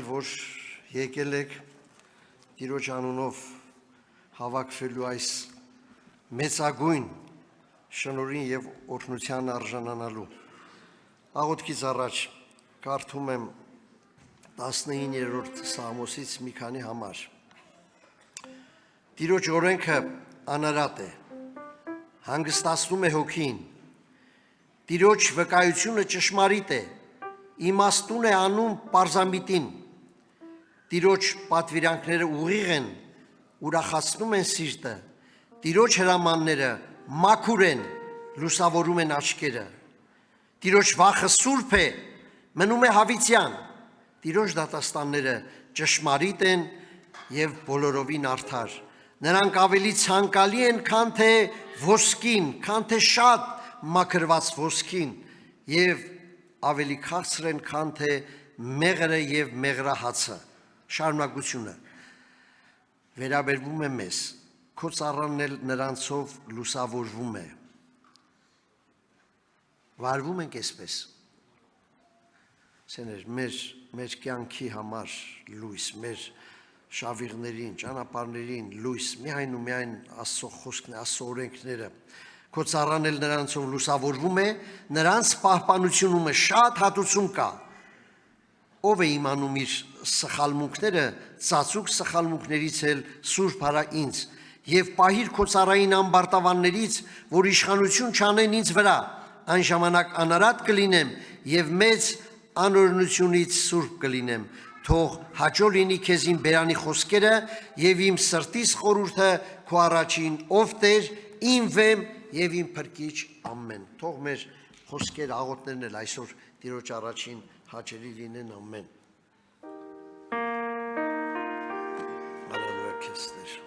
որ եկել եք Տիրոջ անունով հավաքվելու այս մեծագույն շնորհին եւ օրհնության արժանանալու։ Աղոթքից առաջ կարդում եմ 19-րդ Սաղմոսից մի քանի համար։ Տիրոջ օրենքը անարատ է, հանգստացնում է հոգին։ Տիրոջ վկայությունը ճշմարիտ է, իմաստուն է անում պարզամիտին։ Տիրոջ պատվիրանքները ուղիղ են, ուրախացնում են սիրտը։ Տիրոջ հրամանները մաքուր են, լուսավորում են աչքերը։ Տիրոջ վախը սուրբ է, մնում է հավիտյան։ Տիրոջ դատաստանները ճշմարիտ են եւ բոլորովին արդար։ Նրանք ավելի ցանկալի են, քան թե ոսկին, քան թե շատ մաքրված ոսկին եւ ավելի քաղցր են, քան թե մեղրը եւ մեղրահացը։ Շարունակությունը վերաբերվում է մեզ, քո ծառան էլ նրանցով լուսավորվում է։ Վարվում ենք այսպես։ Սեներ, մեր կյանքի համար լույս, մեր շավիղներին, ճանապարհներին լույս, միայն ու միայն Աստծո խոսքն է, Աստծո օրենքները։ Քո ծառան էլ նրանցով լուսավորվում է, նրանց պահպանությունում շատ հատուցում կա։ Ով է իմանում իր սխալմունքները, ծածուկ սխալմունքներից էլ սուրբ արա ինձ, եւ պահիր քո ծառային ամբարտավաններից, որ իշխանություն չանեն ինձ վրա, այն ժամանակ անարատ կլինեմ եւ մեծ անօրենությունից սուրբ կլինեմ։ Թող հաճո լինի քեզ իմ բերանի խոսքերը եւ իմ սրտիս խորհուրդը քո առաջին, ով Տեր, իմ վեմ եւ իմ փրկիչ, ամեն։ Թող մեր խոսքերը, աղոթներն էլ այսօր Տիրոջ առաջին հաճելի լինեն, ամեն։ Ալելույա քեզ Տեր։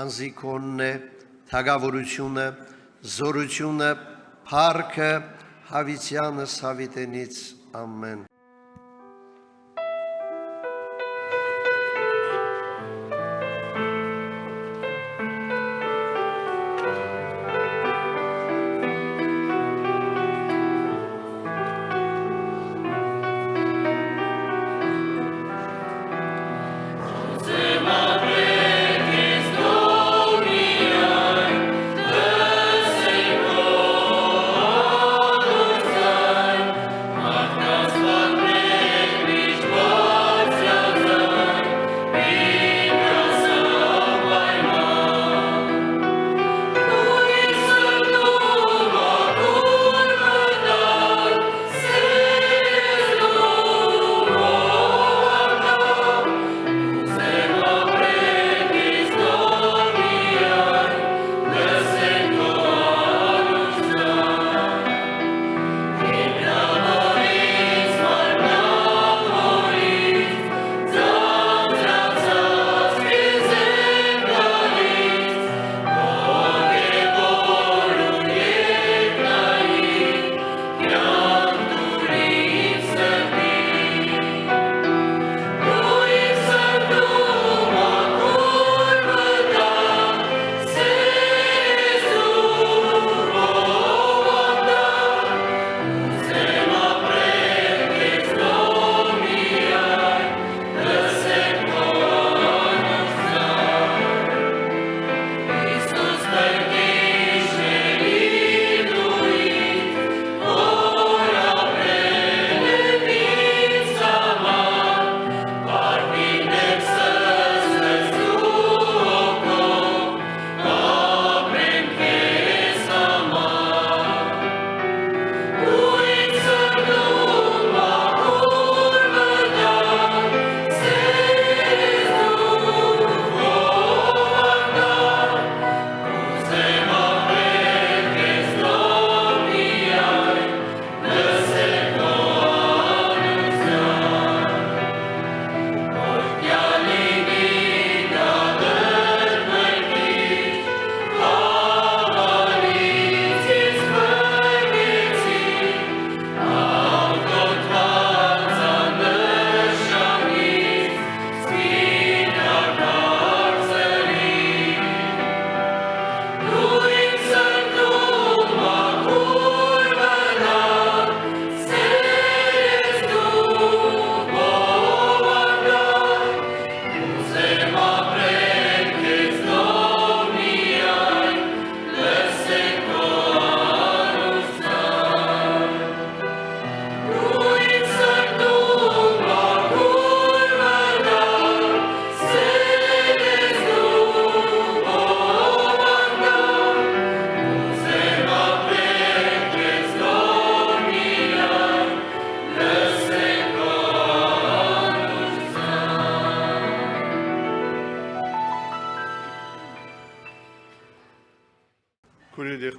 Քանզի քոնն է թագավորությունը, զորությունը, փառքը հավիտյանս հավիտենից ամեն։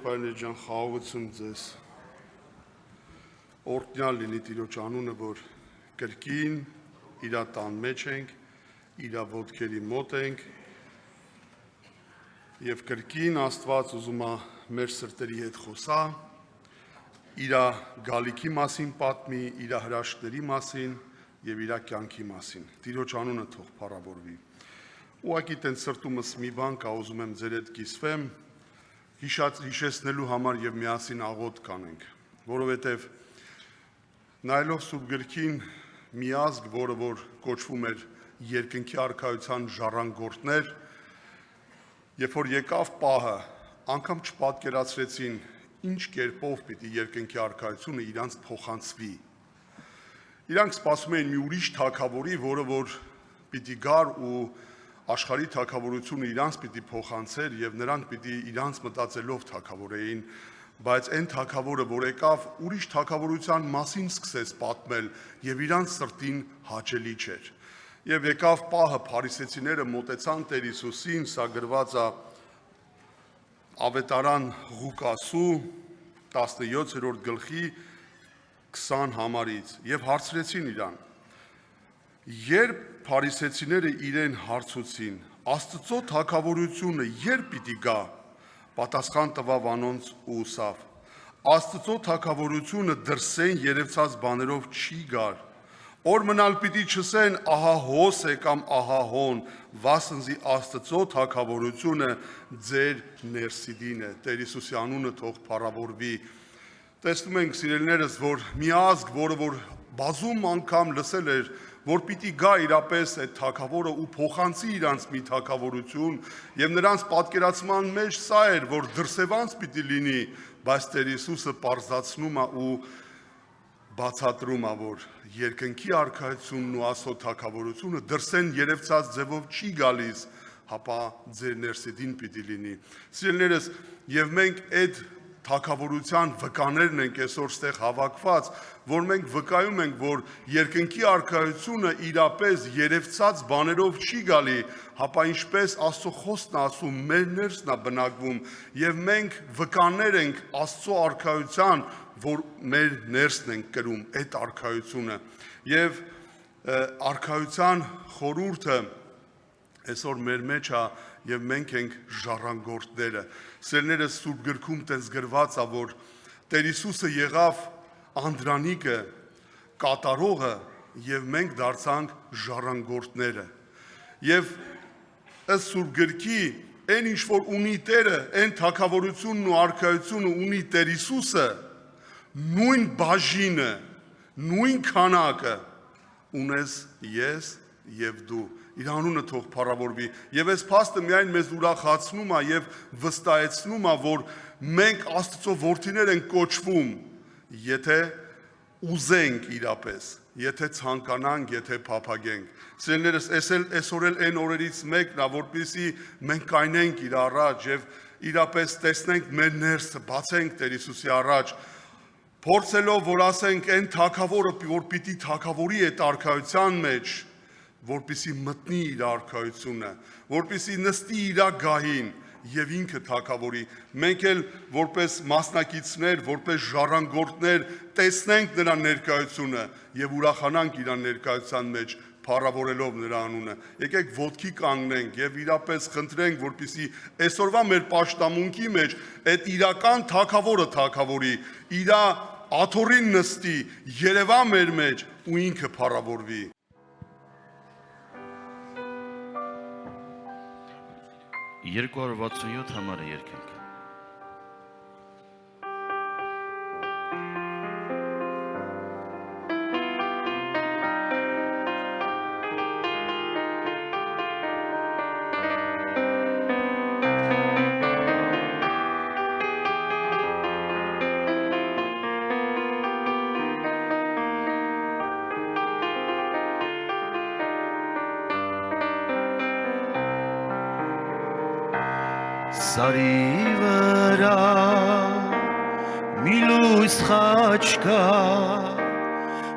եղբայրներ ջան, խաղաղություն ձեզ։ Օրհնյալ լինի Տիրոջ անունը, որ կրկին իր տան մեջ ենք, իր ոտքերի մոտ ենք եւ կրկին Աստված ուզում է մեր սրտերի հետ խոսա, իր գալիքի մասին պատմի, իր հրաշքների մասին եւ իր կյանքի մասին։ Տիրոջ անունը թող փառավորվի։ Ուղղակի տենց սրտումս մի բան կա, ուզում եմ ձեր հետ կիսվեմ, հիշեցնելու համար եւ միասին աղոթ կանենք, որովհետեւ նայելով Սուրբ գրքին մի ազգ, որը որ կոչվում էր երկնքի արքայության ժառանգորդներ, երբ որ եկավ պահը, անգամ չպատկերացրեցին ինչ կերպով պիտի երկնքի արքայությունը իրանց փոխանցվի։ Իրանք սպասում էին մի ուրիշ թագավորի, որը որ պիտի գար ու աշխարհի թագավորությունը իրանց պիտի փոխանցեր եւ նրանք պիտի իրանց մտածելով թագավորեին, բայց այն թագավորը, որ եկավ, ուրիշ թագավորության մասին սկսեց պատմել եւ իրանց սրտին հաճելի չէր։ Եվ եկավ պահը, փարիսեցիները մոտեցան Տեր Հիսուսին, սա գրված է Ավետարան Ղուկասու 17-րդ գլխի 20 համարից եւ հարցրեցին իրան. Երբ փարիսեցիները իրեն հարցուցին, Աստծո թագավորությունը երբ պիտի գա, պատասխան տվավ անոնց ու ուսավ. Աստծո թագավորությունը դրսեն երևցած բաներով չի գար, որ մնալ պիտի չսեն ահա հոս է կամ ահա հոն, վասնզի Աստծո թագավորությունը ձեր ներսիդին է։ Տեր Հիսուսի անունը թող փառավորվի։ Տեսնում ենք, սիրելիներս, որ մի ազգ, որը որ բազում անգամ լսել էր, որ պիտի գա իրապես այդ թագավորը ու փոխանցի իրանց մի թագավորություն, եւ նրանց պատկերացման մեջ սա էր, որ դրսևանց պիտի լինի, բայց Տեր Հիսուսը պարզացնում է ու բացատրում է, որ երկնքի արքայությունն ու Աստծո թագավորությունը դրսեն երևցած ձևով չի գալիս, հապա ձեր ներսիդին պիտի լինի։ Սիրելիներս, եւ մենք այդ թագավորության վկաներն ենք այսօր ստեղ հավաքված, որ մենք վկայում ենք, որ երկնքի արքայությունը իրապես երևցած բաներով չի գալի, հապա ինչպես Աստծո խոսքն ասում, մեր ներսն է բնակվում, եւ մենք վկաներ ենք Աստծո արքայության, որ մեր ներսն ենք կրում այդ արքայությունը։ Եվ արքայության խորհուրդը այսօր մեր մեջ է եւ մենք ենք ժառանգորդները։ Սերներս Սուրբ գրքում տես գրված է, որ Տեր Հիսուսը եղավ անդրանիկը, կատարողը եւ մենք դարձանք ժառանգորդները։ Եվ ըստ Սուրբ գրքի այն ինչ որ ունի Տերը, այն թագավորությունն ու արքայությունը ունի Տեր Հիսուսը, նույն բաժինը, նույն քանակը ունես ես եւ դու։ Իր անունը թող փառավորվի։ Եվ այս փաստը միայն մեզ ուրախացնում է եւ վստահեցնում է, որ մենք Աստծո որդիներ ենք կոչվում, եթե ուզենք իրապես, եթե ցանկանանք, եթե փափագենք։ Սիրելիներս, այսօր էլ այն օրերից մեկն է, որպեսզի մենք կայնենք իր առաջ եւ իրապես տեսնենք մեր ներսը, բացենք Տեր Հիսուսի առաջ, փորձելով որ ասենք այն թագավորը, որ պիտի թագավորի այդ արքայության մեջ, որպեսզի մտնի իր արքայությունը, որպեսզի նստի իր գահին եւ ինքը թագավորի։ Մենք էլ որպես մասնակիցներ, որպես ժառանգորդներ տեսնենք նրա ներկայությունը եւ ուրախանանք իր ներկայության մեջ, փառավորելով նրա անունը։ Եկեք ոտքի կանգնենք եւ իրապես խնդրենք, որպեսզի այսօրվա մեր պաշտամունքի մեջ այդ իրական թագավորը թագավորի, իր աթոռին նստի, երևա մեր մեջ ու ինքը փառավորվի։ 267 համարը երկենք։ Սարի վրա մի լույս խաչ կա,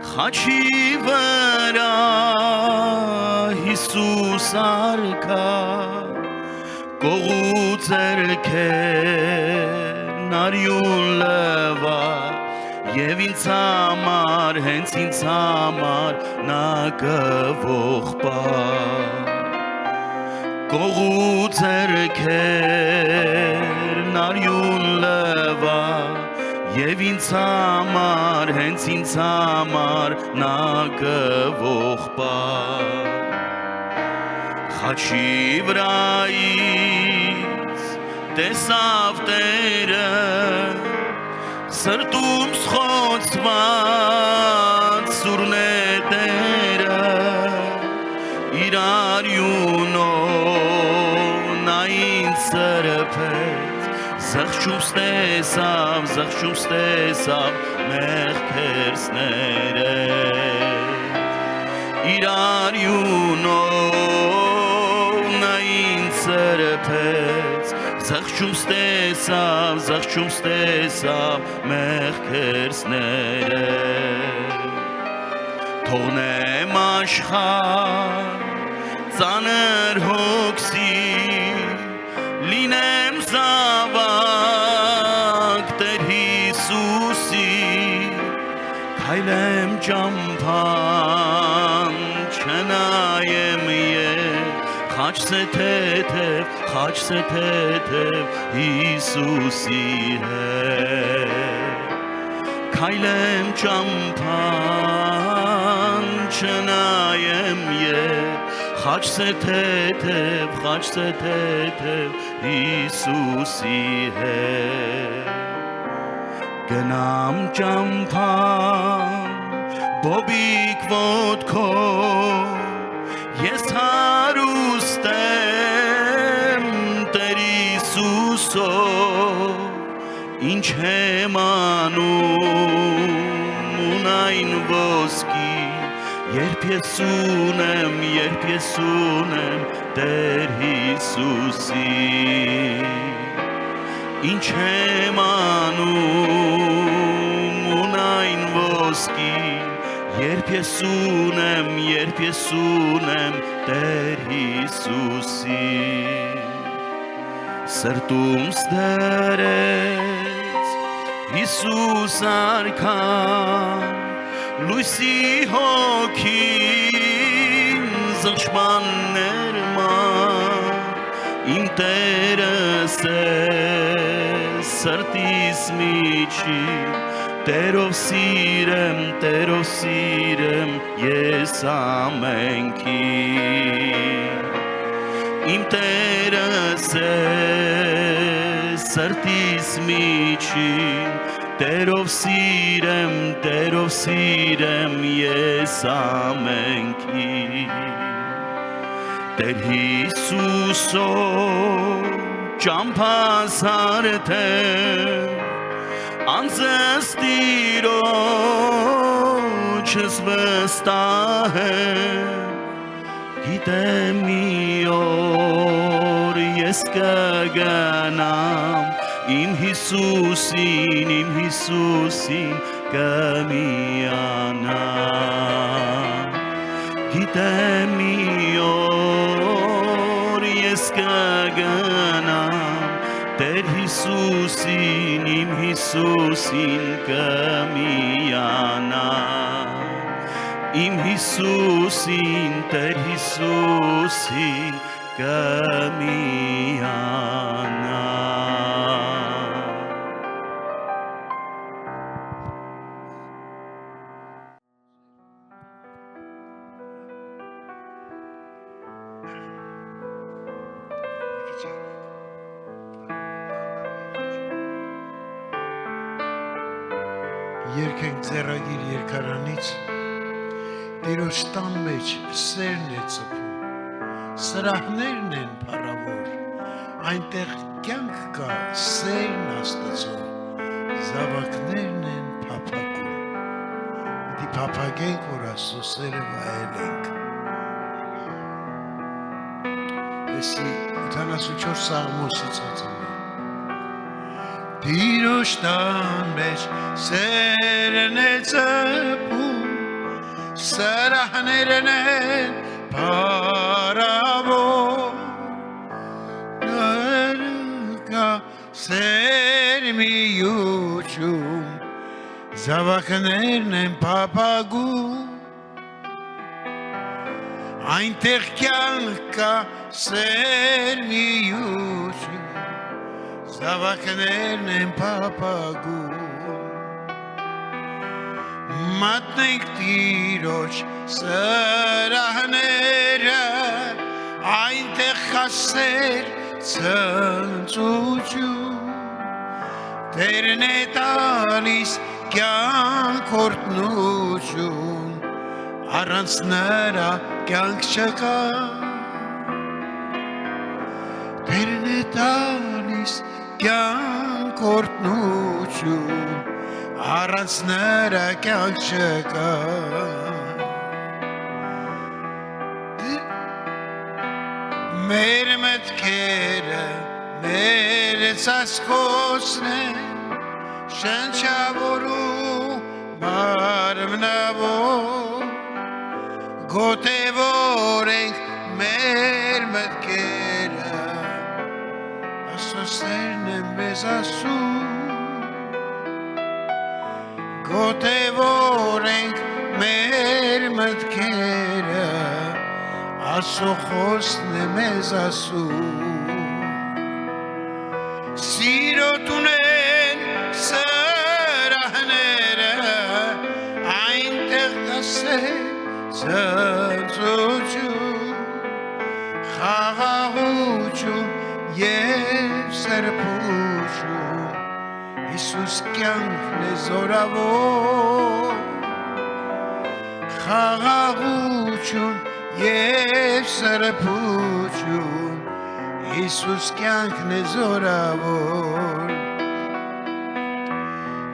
խաչի վրա Հիսուս արքա, կողու ձեռքերն արյուն լվա Եվ ինձ համար, հենց ինձ համար նա կողողպար Կողու ձեռքերն արյուն լվա Եվ ինձ համար, հենց ինձ համար նա կողողպար Խաչի վրայից տեսավ Տերը Սրտում սխոցված սուրն է Տերը Իր արյունով նա ինձ սրբեց Զղջումս տեսավ մեղքերս ներեց Իր արյունով նա ինձ սրբեց Զղջումս տեսավ մեղքերս ներեց Թողնեմ աշխարհ ծանր հոգսի Լինեմ զավակ Տեր Հիսուսի Քայլեմ ճամփան չնայեմ Խաչ սեթեթև Հիսուսի հետ Քայլեմ ճամփան չնայեմ Խաչ սեթեթև Հիսուսի հետ Գնամ ճամփան բոբիկ ոտքով Ես հարուստ եմ Տեր Հիսուսով Ինչ եմ անում ունայն ոսկի Երբ ես ունեմ Տեր Հիսուսի Ինչ եմ անում ունայն ոսկի Երբ ես ունեմ Տեր Հիսուսի Սրտումս դրեց Հիսուս արքան Լույսի հոգին զղջմաններ ման Իմ Տերս է սրտիս միջին Տերով սիրեմ ես ամենքին Իմ Տերս է սրտիս միջին Տերով սիրեմ ես ամենքին Տեր Հիսուսով ճամփաս հարթեմ Անձս Տիրոջս վստահեմ Գիտեմ մի օր ես կգնամ Իմ Հիսուսին կմիանամ Գիտեմ մի օր ես կգնամ Տեր Հիսուսին, իմ Հիսուսին կմիանամ Իմ Հիսուսին, Տեր Հիսուսին կմիանամ Երկենք ձեռագիր երկարանից Տիրոջ տան մեջ սերն է ծփում Սրահներն են փառավոր Այնտեղ կյանք կա սերն Աստծո Զավակներն են փափագում Պիտի փափագենք որ Աստծո սերը վայելենք Էսի 84 սաղմոսից ածում Տիրոջ տան մեջ սերն է ծփում Սրահներն են փառավոր Կա սեր մի Զավակներն են փափագում Այնտեղ կյանք կա սեր միություն Զավակներն են փափագում Մատնենք Տիրոջ սրահները Այնտեղ կա սեր ցնծություն Տերն է տալիս կյանք օրհնություն Առանց նրա կյանք չկա Տերն է տալիս կյանք օրհնություն Առանց նրա կյանք չկա Մեր մտքերը մեր ցասկոսն են Շնչավորում մարմնավոր Գոտևոր ենք մեր մտքերը Աստծոն է մեզ ասում Գոտևոր ենք մեր մտքերը Աստծո խոսքն է մեզ ասում Սիրո տունեն սրահները Այնտեղ կասեն Ցնծություն Խաղաղություն և սրբություն Հիսուս կյանքն է զորավոր Խաղաղություն և սրբություն Հիսուս կյանքն է զորավոր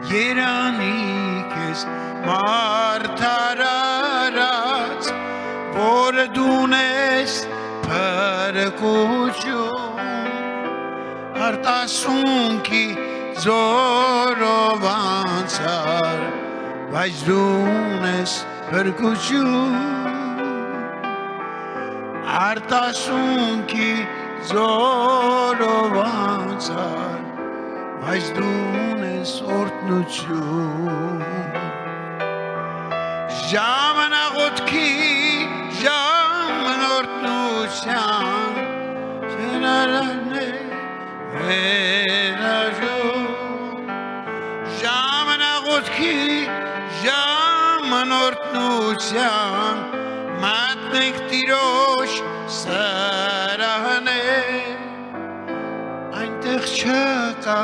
Երանիկ ես մարդարարած Որ դունես փրկություն Արտասունքի զորով անցար Բայց դունես փրկություն Արտասունքի զորով անցար Բայց դունես օրհնություն Ժամանաղոտքի ժամանորդնության Շենարան է վերաժում Ժամանաղոտքի ժամանորդնության Մատնենք Տիրոջ սրահն է Այնտեղ չկա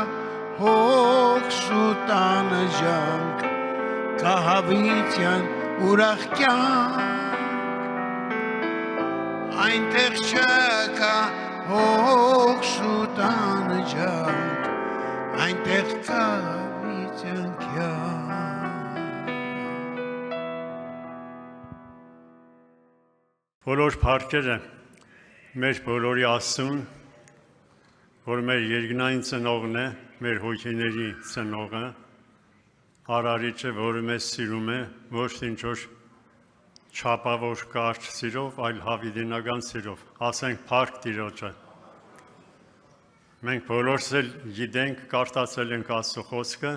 հոգս ու տանջանք Կա հավիտյան ուրախ կյանք Այնտեղ չկա հոգս ու տանջանք Այնտեղ կա հավիտյան կյանք Բոլոր փառքերը մեր բոլորի Աստծուն, որ մեր երկնային ծնողն է, մեր հոգիների ծնողը, արարիչը, որը մեզ սիրում է, ոչ թե ինչ-որ չափավոր կարճ սիրով, այլ հավիտենական սիրով, ասենք փառք Տիրոջը։ Մենք բոլորս էլ գիտենք, կարդացել ենք Աստծո խոսքը,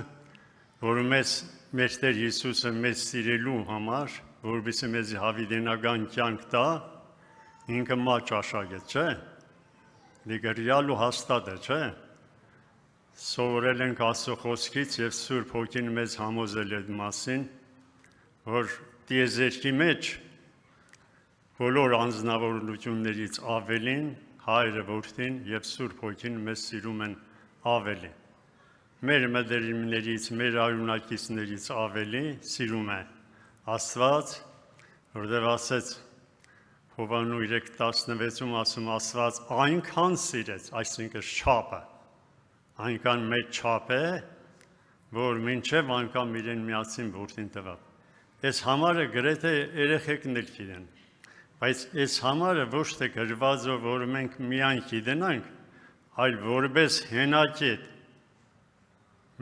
որ մեր Տեր Հիսուսը մեզ սիրելու համար որպեսզի մեզ հավիտենական կյանք տա, ինքը մաչ աշակեց, չէ՞։ Դե ռեալ ու հաստատ է, չէ՞։ Սովորել ենք Աստծո խոսքից եւ Սուրբ Հոգին մեզ համոզել է այդ մասին, որ տիեզերքի մեջ բոլոր անձնավորություններից ավելին Հայրը, Որդին եւ Սուրբ Հոգին մեզ սիրում են ավելի։ Մեր մտերիմներից, մեր արյունակիցներից ավելի սիրում է Աստված, որտեղ ասեց Հովանու 3:16-ում ասում Աստված այնքան սիրեց, այսինքն չափը, այնքան մեծ չափ է, որ մինչև անգամ իրեն միացին Որդին տվավ։ Այս համարը գրեթե երեխեքն էլ գիտեն, բայց այս համարը ոչ թե գրված է, որ մենք միայն գիտենանք, այլ որպես հենակետ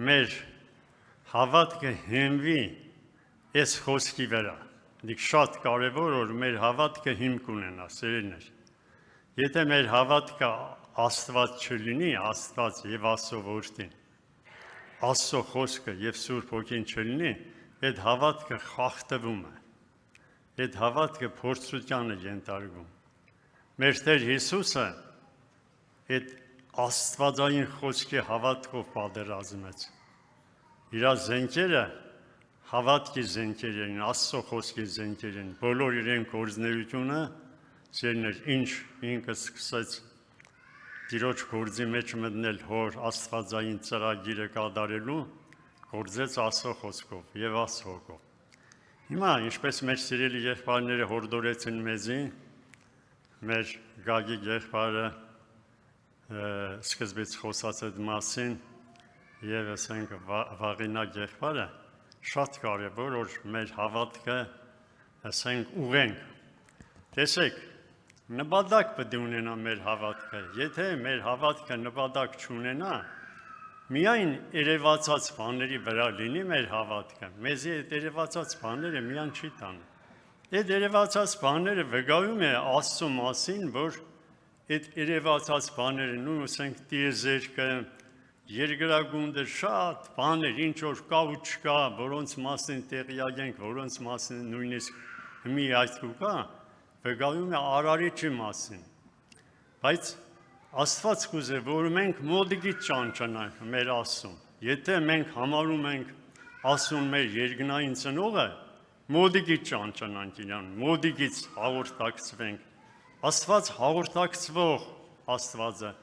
մեր հավատքը հենվի այս խոսքի վրա։ Դիք շատ կարևոր որ մեր հավատքը հիմք ունենա, սերներ։ Եթե մեր հավատքը Աստված չլինի, Աստված եւ Աստծո Որդին, Աստծո խոսքը եւ Սուրբ Հոգին չլինի, այդ հավատքը խախտվում է։ Այդ հավատքը փորձության է ենթարկվում։ Մեր Տեր Հիսուսը այդ աստվածային խոսքի հավատքով պատերազմեց։ Իր զենքերը հավատքի զենքեր էին, Աստծո խոսքի զենքեր էին։ Բոլոր իրեն գործունեությունը ծերներ ինչ ինքը սկսեց Տիրոջ գործի մեջ մտնել հոր աստվածային ծրագիրը կատարելու, գործեց Աստծո խոսքով եւ Աստծո հոգով։ Հիմա ինչպես մեր սիրելի եղբայրները հորդորեցին մեզի, մեր Գագիկ եղբայրը սկզբից խոսած այդ մասին եւ ասենք Վաղինակ եղբայրը շատ կարևոր որ մեր հավատքը ասենք ուղենք։ Տեսեք, նպատակ պետք է ունենա մեր հավատքը։ Եթե մեր հավատքը նպատակ չունենա, միայն երևացած բաների վրա լինի մեր հավատքը, մեզի այդ երևացած բաները միայն չի տան։ Այդ երևացած բաները վկայում է Աստծո մասին, որ այդ երևացած բաները նույն ասենք տիեզերքը, երկրագունդը շատ բաներ, ինչ որ կա ու չկա, որոնց մասին տեղյակ ենք, որոնց մասին նույնիսկ մի այցու կա, վկայում է Արարիչի մասին։ Բայց Աստված կուզե, որ մենք մոդիկից ճանաչենք մեր Աստծուն։ Եթե մենք համարում ենք Աստծուն մեր երկնային ծնողը, մոդիկից ճանաչենք իրան, մոդիկից հաղորդակցվենք։ Աստված հաղորդակցվող Աստված է,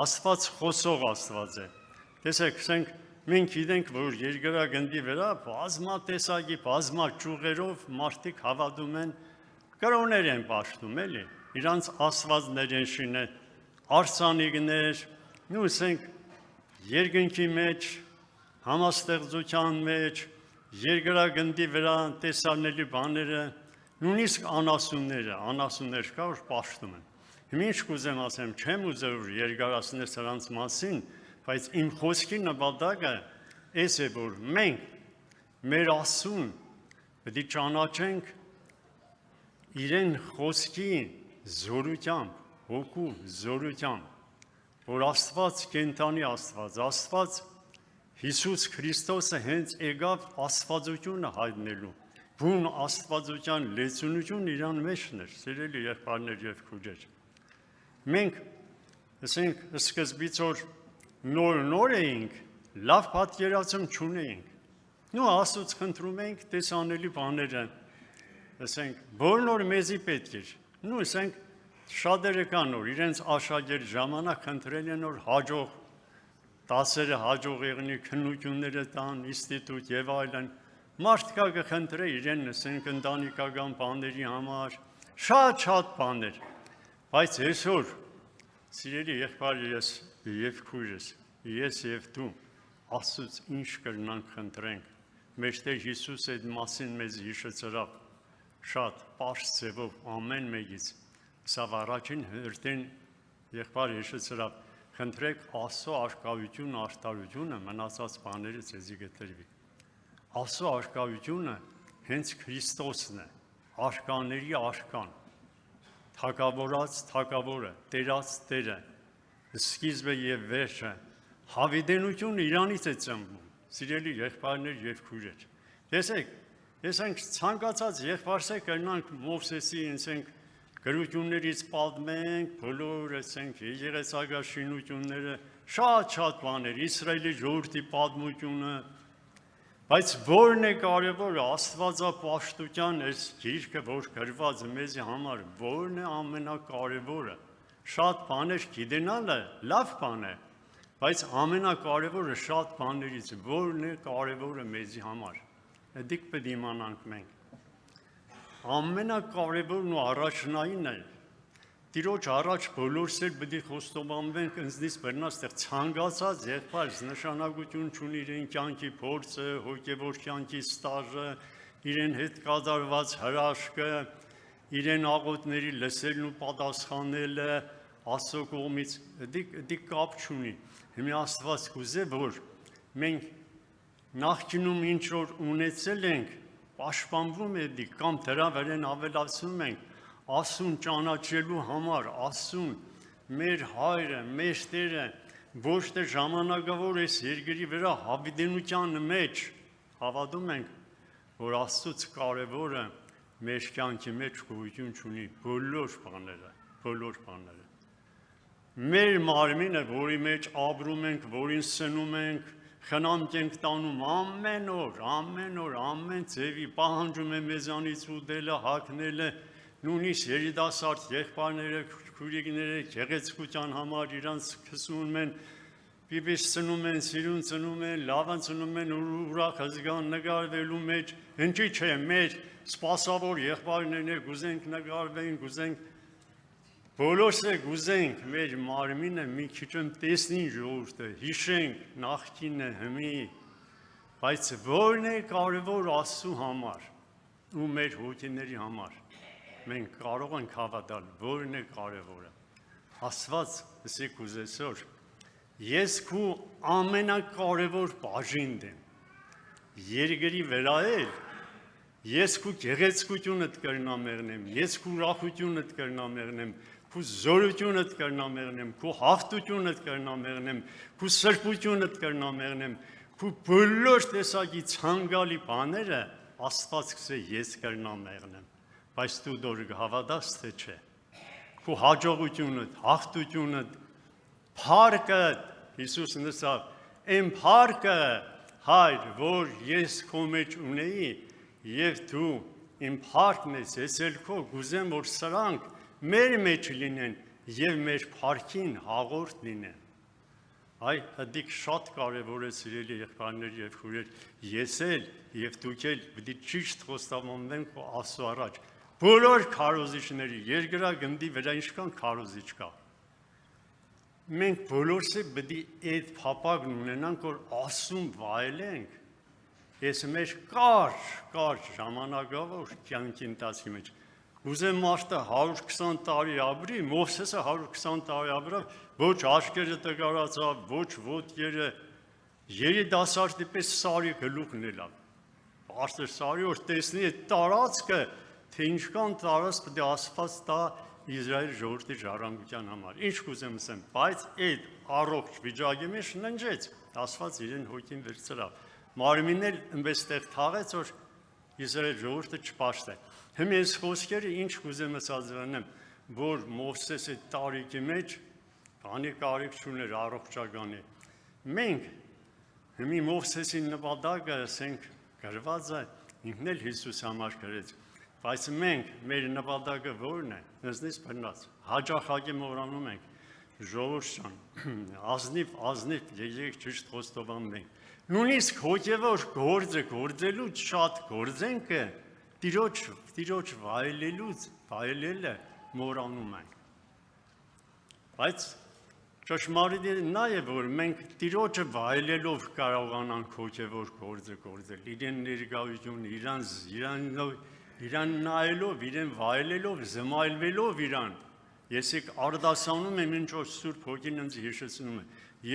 Աստված խոսող Աստված է։ Տեսեք, ասենք, մենք գիտենք, որ երկրագնդի վրա բազմատեսակի, բազմաճյուղերով մարդիկ հավատում են, կրոներ են պաշտում, էլի, իրանց աստվածներ են շինել, արձանիկներ, ու ասենք, երկնքի մեջ, համաստեղծության մեջ, երկրագնդի վրա տեսանելի բաները, նույնիսկ անասուններ կա, որ պաշտում են։ Հիմա ինչ կուզեմ ասեմ, չեմ ուզել որ երկարացնել սրանց մասին, բայց իմ խոսքի նպատակը էս է, որ մենք մեր Աստծուն պետք է ճանաչենք իրեն խոսքի զորությամբ, հոգու զորությամբ, որ Աստված կենթանի Աստված Հիսուս Քրիստոսը հենց եկավ աստվածությունը հայտնելու, բուն աստվածության լեցունություն իրան մեջն էր, սիրելի եղբայրներ եւ քույրեր։ Մենք ասենք սկզբից որ նոր էինք, լավ պատկերացում չունեինք։ Նու Աստծուց խնդրում ենք տեսանելի բաները, ասենք, բոլոր նոր մեզի պետք էր։ Նու ասենք շատերը կան որ իրենց աշակերտ ժամանակ խնդրել են որ հաջող դասերը հաջող եղնի, քննությունները տան, ինստիտուտ եւ այլն։ Մարդկա կխնդրե իրեն ասենք ընտանիքական բաների համար, շատ բաներ։ Բայց այսօր սիրելի եղբայրս եւ քույրս, ես եւ դու Աստծուց ինչ կրնանք խնդրենք։ Մեր Տեր Հիսուսը այդ մասին մեզ հիշեցրավ շատ պարզ ձևով ամեն մեկից։ Սա առաջին հերթին եղբայր հիշեցրավ խնդրեք Աստծո արկայությունը, արտարությունը մնացած բաները ցեզի գտնվի։ Աստծո արկայությունը հենց Քրիստոսն է, արկաների արքան, թագավորած թագավորը, տերած տերը, սկիզբը եւ վերջը, հավիտենությունը իրանից է ծնվում, սիրելի եղբայրներ եւ քույրեր։ Տեսեք, ենք ցանկացած եղբայրսը կրնանք Մովսեսի ինձենք գրություններից պատմենք, բոլոր ասենք եկեղեցագաշինությունները, շատ բաներ, Իսրայելի ժողովրդի պատմությունը, բայց որն է կարևորը աստվածապաշտության այս գիրքը, որ գրված է մեզի համար, որն է ամենակարևորը։ Շատ բաներ գիտենալը լավ բան է, բայց ամենակարևորը շատ բաներից որն է կարևորը մեզի համար։ Դիք պետք է իմանանք մենք։ Ամենակարևորն ու առաջնայինն է Տիրոջ առաջ բոլորս էլ պետք է խոստովանվենք ինձնից բռնած տեղ ցանկացած եղբայր նշանակություն չունի իրեն կյանքի փորձը, հոգևոր կյանքի ստաժը, իրեն հետ կատարված հրաշքը, իրեն աղոթների լսելն ու պատասխանելը Աստծո կողմից դի կապ չունի։ Հիմա Աստված կուզե որ մենք նախկինում ինչ որ ունեցել ենք, պաշտպանվում է դի կամ դրա վրան ավելացնում ենք Աստծուն ճանաչելու համար, Աստծուն մեր հայրը, մեր Տերը, ոչ թե ժամանակավոր այս երկրի վրա հավիտենության մեջ հավատում ենք, որ Աստծոց կարևորը մեր կյանքի մեջ գոյություն ունի բոլոր բաները։ Մեր մարմինը, որի մեջ ապրում ենք, որին սնում ենք, խնամք ենք տանում ամեն օր, ամեն ձևի պահանջում է մեզանից ուտելը, հագնելը, նույնիսկ երիտասարդ եղբայրները, քույրիկները գեղեցկության համար իրանց քսում են, պիպես ծնում են, սիրուն ծնում են, լավան ծնում են, ուրախ հզգան նկարվելու մեջ, ինչի՞ չէ, մեր սպասավոր եղբայրներն գուզենք նկարվեն, գուզենք բոլորս գուզենք մեր մարմինը մի քիչ տեսնին ժողովուրդը, հիշենք նախկինը, հմի, բայց որն է կարևոր Աստծու համար ու մեր հոգիների համար, մենք կարող ենք հավատալ, որն է կարևորը։ Աստված ասեք ուզեսօր, ես քու ամենակարևոր բաժինն եմ, երկրի վրա էլ, ես քու գեղեցկությունդ կրնամեղնեմ, ես քու ուրախությունդ կրնամեղնեմ, քու զորությունդ կրնամեղնեմ, քու հաղթությունդ կրնամեղնեմ, քու սրբությունդ կրնամեղնեմ, քու բոլոր տեսակի ցանկալի բաները Աստված կսե ես կրնամեղնեմ, բայց դու դոր հավատաս թե չէ։ Քու հաջողությունդ, հաղթությունդ, փառքը Հիսուսն ասավ, «Այն փառքը, Հայր, որ ես քո մեջ ունեի, եւ դու իմ փառքն ես, ես էլ քո գուզեմ, որ սրանք մեր մեջ լինեն եւ մեր փառքին հաղորդ լինեն»։ Այ դիք շատ կարևոր է սիրելի եղբայրներ եւ քույրեր, ես էլ եւ դուք էլ պիտի ճիշտ խոստովանենք Աստծո առաջ։ Բոլոր քարոզիչների երկրագնդի վրա ինչքան քարոզիչ կա։ Մենք բոլորս պիտի այդ փափագն ունենանք, որ Աստծուն վայելենք։ Ես մեր կարճ ժամանակավոր կյանքի ընթացքի մեջ ուզեմ մարդը 120 տարի ապրի, Մովսեսը 120 տարի ապրավ, ոչ աչքերը տկարացավ, ոչ ոտքերը, երիտասարդի պես սարի գլուխն էլավ։ Բարձր սարի որ տեսնի այդ տարածքը, թե ինչքան տարածք պետք է Աստված տա Իսրայել ժողովրդի ժառանգության համար։ Ինչ կուզեմ ասեմ, բայց այդ առողջ վիճակի մեջ ննջեց, Աստված իրեն հոգին վերցրավ։ Մարմինն էլ այնպես թաղեց, որ Իսրայել ժողովուրդը չպաշտե։ Հիմա այս խոսքերը ինչ կուզեմ ասածանեմ, որ Մովսեսի տարիքի մեջ բանի կարիք չուներ առողջականի։ Մենք հիմա Մովսեսի նպատակը ասենք գրված է, ինքն էլ Հիսուս համար գրեց, բայց մենք մեր նպատակը որն է, նզնից բռնած, հաջախակի մոռանում ենք, ժողովուրդ ջան, ազնիվ եկեք ճիշտ խոստովանենք։ Նույնիսկ հոգևոր գործը գործելուց շատ գործենքը Տիրոջ վայելելը մոռանում ենք։ Բայց ճշմարիտ նա է, որ մենք Տիրոջը վայելելով կարողանանք հոգևոր գործը գործել, իրեն ներկայություն, իրան նայելով, իրեն վայելելով, զմայլվելով իրան։ Ես արդասանում եմ, ինչ որ Սուրբ Հոգին ինձ հիշեցնում է,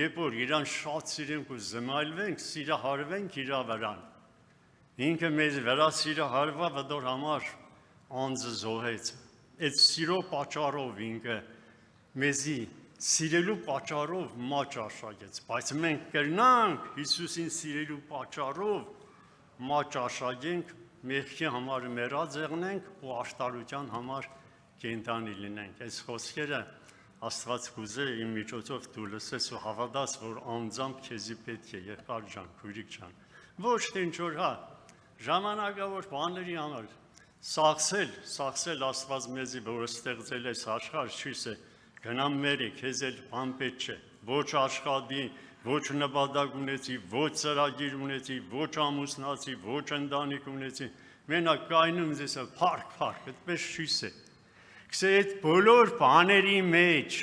երբ որ իրան շատ սիրենք ու զմայլվենք, սիրահարվենք իր վրան։ Ինքը մեզ վրա սիրահարվավ դոր համար անձը զոհեց։ Այդ սիրո պատճառով ինքը մեզի սիրելու պատճառով մաճ աշակեց, բայց մենք կրնանք Հիսուսին սիրելու պատճառով մաճ աշակենք, մեղքի համար մեռած եղնենք ու աշտարության համար կենդանի լինենք։ Այս խոսքերը Աստված կուզե իմ միջոցով դու լսես ու հավատաս, որ անձամբ քեզի պետք է եղբայր ջան, քույրիկ ջան, ոչ թե ինչ որ ժամանակավոր բաների համար սաղսել Աստված մեզի, որ ստեղծել այս աշխարհ չիսե, գնամ մերի, քեզ էլ բան պետք չէ, ոչ աշխատի, ոչ նպատակ ունեցի, ոչ ծրագիր ունեցի, ոչ ամուսնացի, ոչ ընտանիք ունեցի, մենակ կայնում ես փառք, այդպես չիսե։ Կսե այդ բոլոր բաների մեջ,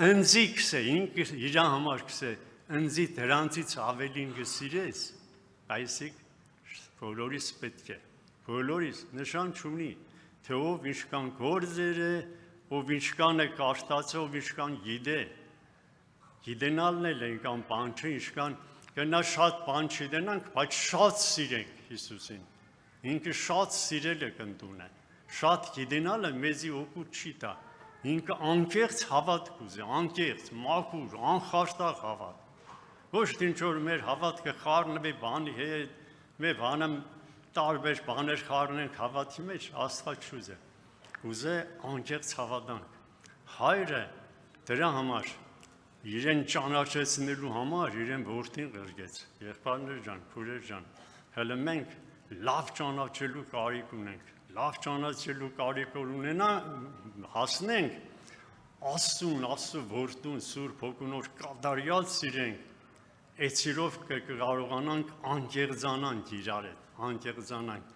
ընձի կսե, ինքը իր համար կսե, ընձի դրանցից ավելին կսիրես, այսիկ բոլորիս պետք է, բոլորիս նշան չունի, թե ով ինչքան գործեր է, ով ինչքան է կաշտացել, ով ինչքան գիտե, գիտենալն էլ ենքան բան չէ, ինչքան կնա շատ բան չիդենանք, բայց շատ սիրենք Հիսուսին, ինքը շատ սիրել է կնդուն է, շատ գիտենալը մեզի օգուտ չի տա, ինքը անկեղծ հավատք ուզի, անկեղծ, մաքուր, անխաշտակ հավատք։ Ոչ թե ինչ որ մեր հավատքը խառնվի բանի հետ, մեր բանը տարբեր բաներ խառնենք հավատքի մեջ, Աստված չուզե։ Ուզե անկեղծ հավատանք։ Հայրը դրա համար իրեն ճանաչեցնելու համար իրեն որդին ղրգեց։ Եղբայրներ ջան, քույրեր ջան, հələ մենք լավ ճանաչելու կարիք ունենք, լավ ճանաչելու կարիք ունենա հասնենք Աստծուն, Աստծո որդուն, Սուրբ Հոգունոր կատարյալ սիրենք, այցիրով կարողանանք անկեղծանանք իրար հետ, անկեղծանանք։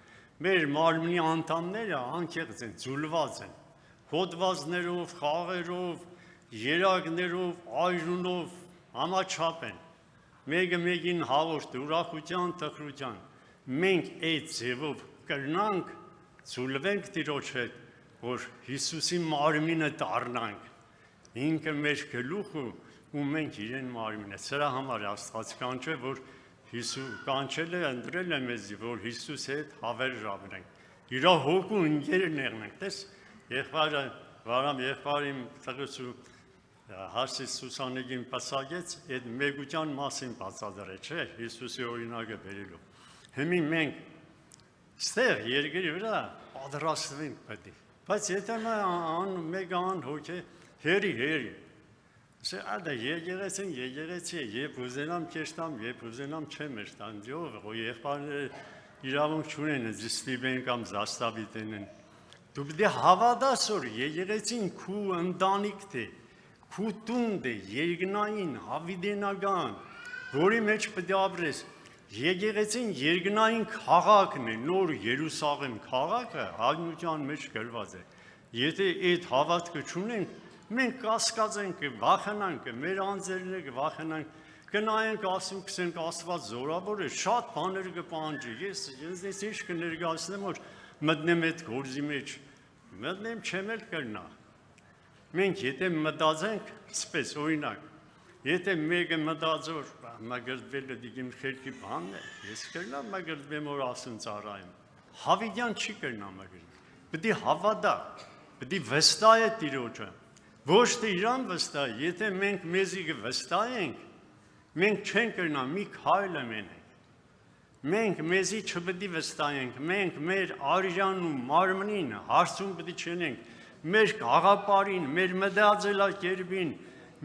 Մեր մարմնի անդամները անկեղծ են, ձուլված են, հոդվածներով, խաղերով, երակներով, այրունով համաչափ են։ Մեկը մեկին հաղորդ ուրախության, տխրության։ Մենք այդ ձևով կրնանք, ձուլվենք Տիրոջ հետ, որ Հիսուսի մարմինը դառնանք։ Ինքը մեր գլուխը ու մենք իրեն մարմինը։ Սրա համար Աստված կանչե, որ Հիսուս կանչել է, ընտրել է մեզ, որ Հիսուս հետ հավերժ ապրենք։ Իր հոգու ընկերն եղնենք։ Տես, եղբայրը, Վարամ եղբայրը իմ տղուսու Հասիս Սուսանեգին պասագեց, այդ մեգության մասին բացատրեց, չէ, Հիսուսի օրինակը բերելով։ Հիմի մենք ստեղ երկրի վրա պատրաստվենք պետք է։ Բայց եթե մեկ անհոգ է, հերի։ Սա ադա եկեղեցի, երբ ուզենամ կեշտամ, երբ ուզենամ չեմ էշտան, եղբայրները իրավունք չունեն, զստիպեն կամ զաստավիտեն։ Դու պետք է հավատաս, որ եկեղեցին քու ընտանիքն է, քու տունն է, երկնային, հավիտենական, որի մեջ պետք է ապրես։ Եկեղեցին երկնային քաղաքն է, նոր Երուսաղեմ քաղաքը հայտնության մեջ գրված է։ Եթե այդ հավատքը չունենք, մենք կասկածենք, վախենանք, մեր անձերները կվախենանք, կնայենք ասում, կսենք Աստված զորավոր է, շատ բաներ կպահանջի։ Ես ինչ կներկայացնեմ, որ մտնեմ այդ գործի մեջ, մտնեմ չեմ էլ կրնա։ Մենք եթե մտածենք, սպես օրինակ, եթե մեկը մտածոր մագրդվելը դիգիմ խելքի բանն է, ես կրնամ մագրդվեմ, որ ասում ծառայեմ։ Հավիտյան չի կրնա մագրդվել։ Պետք է հավատա, պետք է վստահե Տիրոջը։ Ոչ թե իրան վստահ, եթե մենք մեզի վստահենք, մենք չենք կրնա մի քայլ մենենք։ Մենք մեզի չպետք է վստահենք, մենք մեր արյան ու մարմնին հարցում պետք է չենենք, մեր գաղափարին, մեր մտածելակերպին,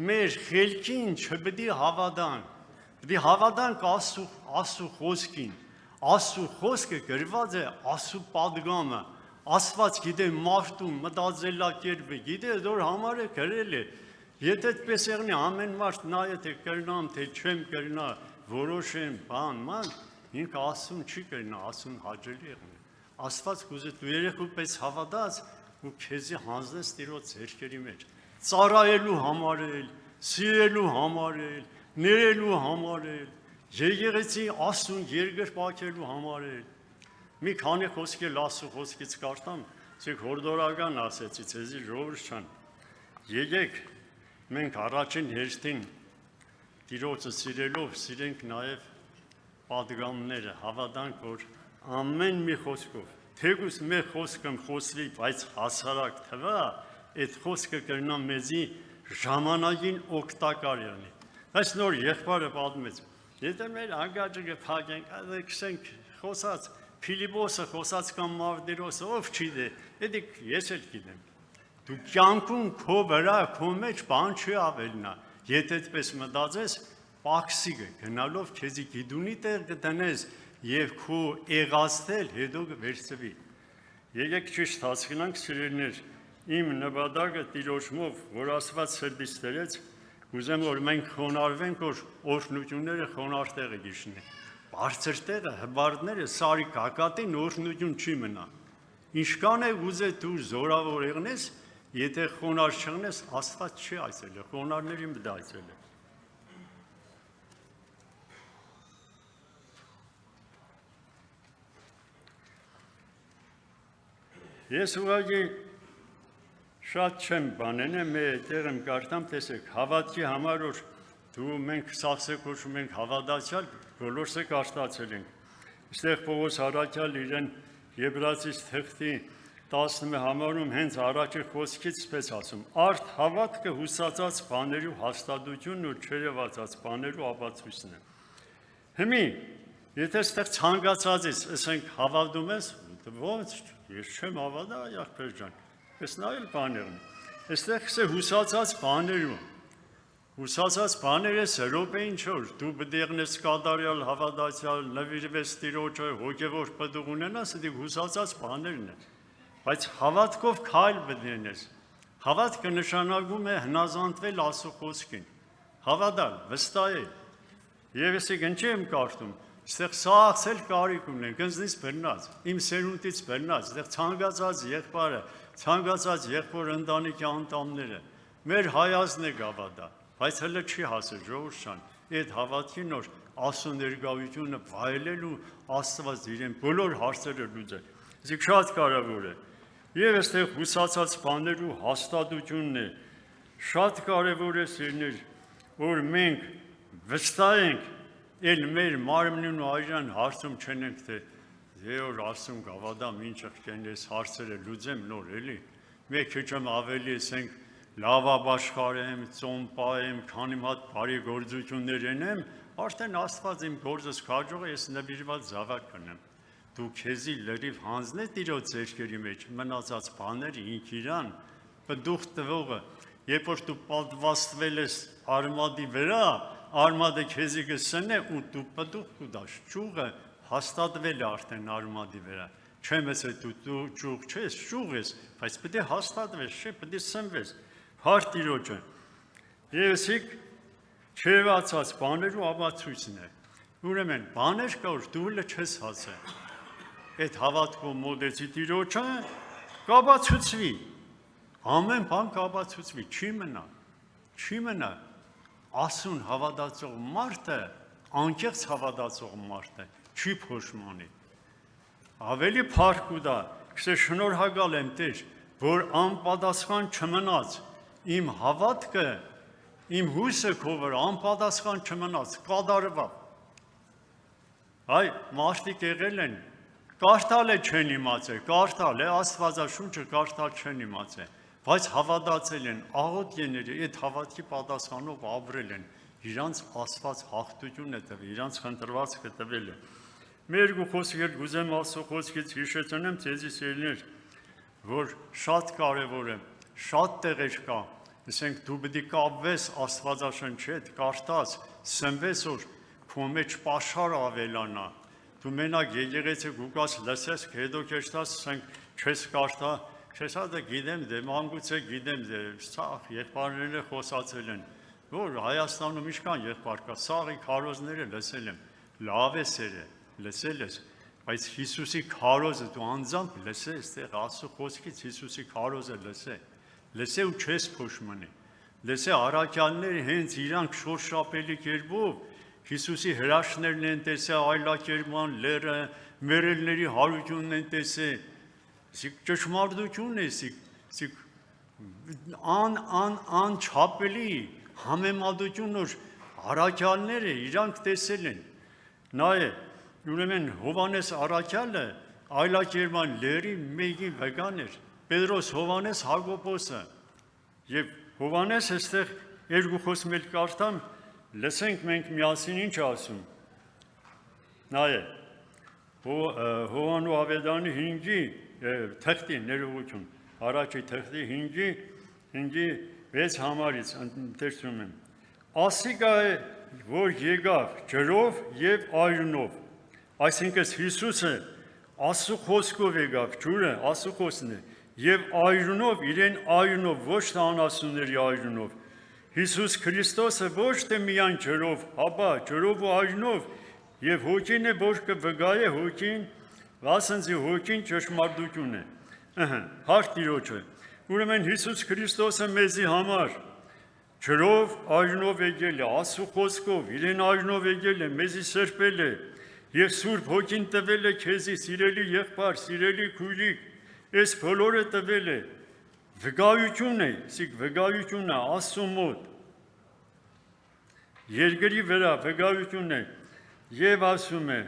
մեր խելքին չպետք է հավատանք։ Պետք է հավատանք Աստծո խոսքին։ Աստծո խոսքը գրված է Աստծո պատգամը։ Աստված գիտե մարդու մտածելակերպը, գիտե որ համարը գրել է։ Եթե այդպես եղնի ամեն մարդ նայե թե կրնամ, թե չեմ կրնա, որոշեմ, բան, ինքը ասում չի կրնա, ասում հաճելի եղնի։ Աստված կուզե դու երեխու պես հավատաց ու քեզի հանձնես Տիրոջ ձեռքերի մեջ։ Ծառայելու համար էլ, սիրելու համար էլ, ներելու համար էլ, եկեղեցի Աստծուն երկրպագելու համար էլ։ Մի քանի խոսքեր Աստծո խոսքից կարդամ, ցեք հորդորական ասեցի, ցեզի ժողովուրդ չան։ Եկեք մենք առաջին հերթին Տիրոջը սիրելով սիրենք նաև պատգամները, հավատանք, որ ամեն մի խոսքով, թեկուզ մեր խոսքը խոսվի, բայց հասարակ թվա, այդ խոսքը կրնա մեզի ժամանակին օգտակար եղնի։ Այս նոր եղբայրը պատմեց, եթե մեր ագաջը կփակենք, կսենք խոսած, Փիլիպոսը խոսած կամ Մավդիրոսը, ով չի դե, էդի ես էլ գիտեմ։ Դու կյանքում քո վրա, քո մեջ բան չի ավելնա, եթե այդպես մտածես, պաքսի գնալով քեզի գիդունի տեղ կտնես եւ քո եղածել հետո կվերցվի։ Եկեք ճիշտ հասկանանք սիրելիներ, իմ նպատակը Տիրոջով, որ Աստված սրտից դրեց, ուզեմ որ մենք խոնարհվենք, որ օրհնությունները խոնարհ տեղը գիշնի։ Բարձր տեղը հբարդները սարի կակատին օրհնություն չի մնա։ Ինչքան է ուզե դու զորավոր եղնես, եթե խոնարհ չեղնես, Աստված չի այցել, խոնարհներին մտա այցել է։ Ես ուղղակի շատ չեմ բանենը, մեր տեղ եմ կարդամ, տեսեք, հավատքի համար որ դու մենք սաղսեք հոշում ենք հավատացյալ, բոլորս է կարդացել ենք։ Այստեղ Պողոս Առաքյալ իրեն Եբրացիս թղթի 10-ը համարում հենց առաջի խոսքից պես ասում. Արդ հավատքը հուսացած բաներու հաստատությունն ու չերևացած բաներու ապացույցն է։ Հիմի, եթե այստեղ ցանկացածից ասենք հավատում ես, ո՞նց ես չեմ հավատա, ախպեր ջան։ Ես նայել բաներն։ Այստեղ է հուսացած բաներու։ Հուսացած բաները սրոպեին չոր, դու պետք է եղնես կատարյալ հավատացյալ, նվիրվես Տիրոջը, հոգևոր պտուղ ունենաս, դա հուսացած բաներն են։ Բայց հավատքով քայլ պետք է ունես։ Հավատքը նշանակում է հնազանդվել Աստծո խոսքին։ Հավատալ, վստահել։ Եվ ես ինչ եմ կարդում, այստեղ սաղցել կարիք ունենք, ինձնից բռնած, իմ սերունդից բռնած, այստեղ ցանկացած եղբայրը, ցանկացած եղբոր ընտանիքի անդամները, մեր հայազն է գավադա, բայց հələ չի հասել ժողովուրդ ջան, այդ հավատքի նոր Աստծո ներկայությունը վայելելու Աստված իրեն բոլոր հարցերը լուծել։ Իսկ շատ կարևոր է։ Եվ այստեղ հուսացած բաներու հաստատությունն է։ Շատ կարևոր է սիրներ, որ մենք վստահենք, էլ մեր մարմնին ու այժմ հարցում չենք, թե Եոր ասում գավադամ ինչ եղքեն ես հարցերը լուծեմ նոր էլի։ Մեկ քիչ ավելի ասենք լավաբաշխարեմ, ծոմ պահեմ, քանի մատ բարի գործություններ ենեմ, արդեն Աստված իմ գործս քաջող է, ես նվիրված զավակ կնեմ։ Դու քեզի լրիվ հանձնե Տիրոջ ձեռքերի մեջ մնացած բաները ինք իրան, պտուղ տվողը, երբ որ դու պատվաստվել ես արմատի վրա, արմատը քեզի կսնե ու դու պտուղ կուտաս, ճյուղը հաստատվել է արդեն արմատի վրա։ Չեմ ասել դու ճյուղ չես, ճյուղ ես, բայց պետք է հաստատվես, չէ, պետք է սնվես։ Հարց Տիրոջը։ Եվսիկ չերևացած բաներու ապացույցն է։ Ուրեմն բաներ կա, որ դու լը չես հասել։ Այդ հավատքով մոտեցի Տիրոջը, կապացուցվի։ Ամեն բան կապացուցվի, չի մնա։ Ասուն հավատացող մարդը, անկեղծ հավատացող մարդը, չի փոշմանի։ Ավելի փառք ուտա, քսե շնորհակալ եմ Տեր, որ անպատասխան չմնաց իմ հավատքը, իմ հույսը քո վրա անպատասխան չմնաց, կատարվա։ Այ մարդիկ եղել են, կարդալ է չեն իմացել, կարդալ է Աստվածաշունչը կարդալ չեն իմացել, բայց հավատացել են, աղոթքների այդ հավատքի պատասխանով ապրել են, իրանց Աստված հաղթություն է տվել, իրանց խնդրվածքը տվել է։ Մեր խոսքեր գուզեմ Աստծո խոսքից հիշեցնեմ ձեզի սիրելիներ, որ շատ կարևոր է, շատ տեղեր կա, ասենք դու պետք է կապվես Աստվածաշնչի հետ, կարդաս, սնվես, որ քո մեջ պաշար ավելանա։ Դու մենակ եկեղեցի գուկաս լսես, հետո քեշտաս, ասենք չես կարդա, չես հա գիտեմ դե, մանկուց է գիտեմ դե, սաղ եղբայրները խոսացել են, որ Հայաստանում ինչքան եղբայր կա, սաղի քարոզները լսել եմ, լավ է սերը, լսել ես, բայց Հիսուսի քարոզը դու անձամբ լսես, տեղ Աստծո խոսքից Հիսուսի քարոզը լսե ու չես փոշմանի, լսե առաքյալները հենց իրանք շոշափելի կերպով Հիսուսի հրաշքներն են տեսե, այլակերպման լերը, մերելների հարությունն են տեսե, ճշմարտություն է, անչափելի համեմատություն, որ առաքյալները իրանք տեսել են, նա է, ուրեմն Հովհաննես առաքյալը այլակերպման լերի մեկի վկան էր, Պետրոս, Հովհաննես, Հակոբոսը, եւ Հովհաննես այստեղ երկու խոսք մեկ կարդամ, լսենք մենք միասին ինչ ասում։ Նա է Հովհաննու Ավետարանի 5-ի թղթի ներողություն, առաջի թղթի 5-ի 6 համարից ընթերցում եմ։ Ասիկա է, որ եկավ ջրով եւ արյունով, այսինքն Հիսուսը Աստծո խոսքով եկավ, ջուրը Աստծո խոսքն է, եւ արյունով, իրեն արյունով, ոչ թե անասունների արյունով։ Հիսուս Քրիստոսը ոչ թե միայն ջրով, հապա ջրով ու արյունով, եւ հոգին է, որ կվգայե հոգին, վասնզի հոգին ճշմարտություն է։ Հարց Տիրոջը։ Ուրեմն Հիսուս Քրիստոսը մեզի համար ջրով, արյունով եկել է, Աստծո խոսքով, իրեն արյունով եկել է, մեզի սրբել է, եւ Սուրբ Հոգին տվել է քեզի, սիրելի եղբայր, սիրելի քույրիկ, այս բոլորը տվել է, վկայություն է, իսկ վկայությունը Աստծո մոտ, երկրի վրա վկայություն է, եւ ասում է,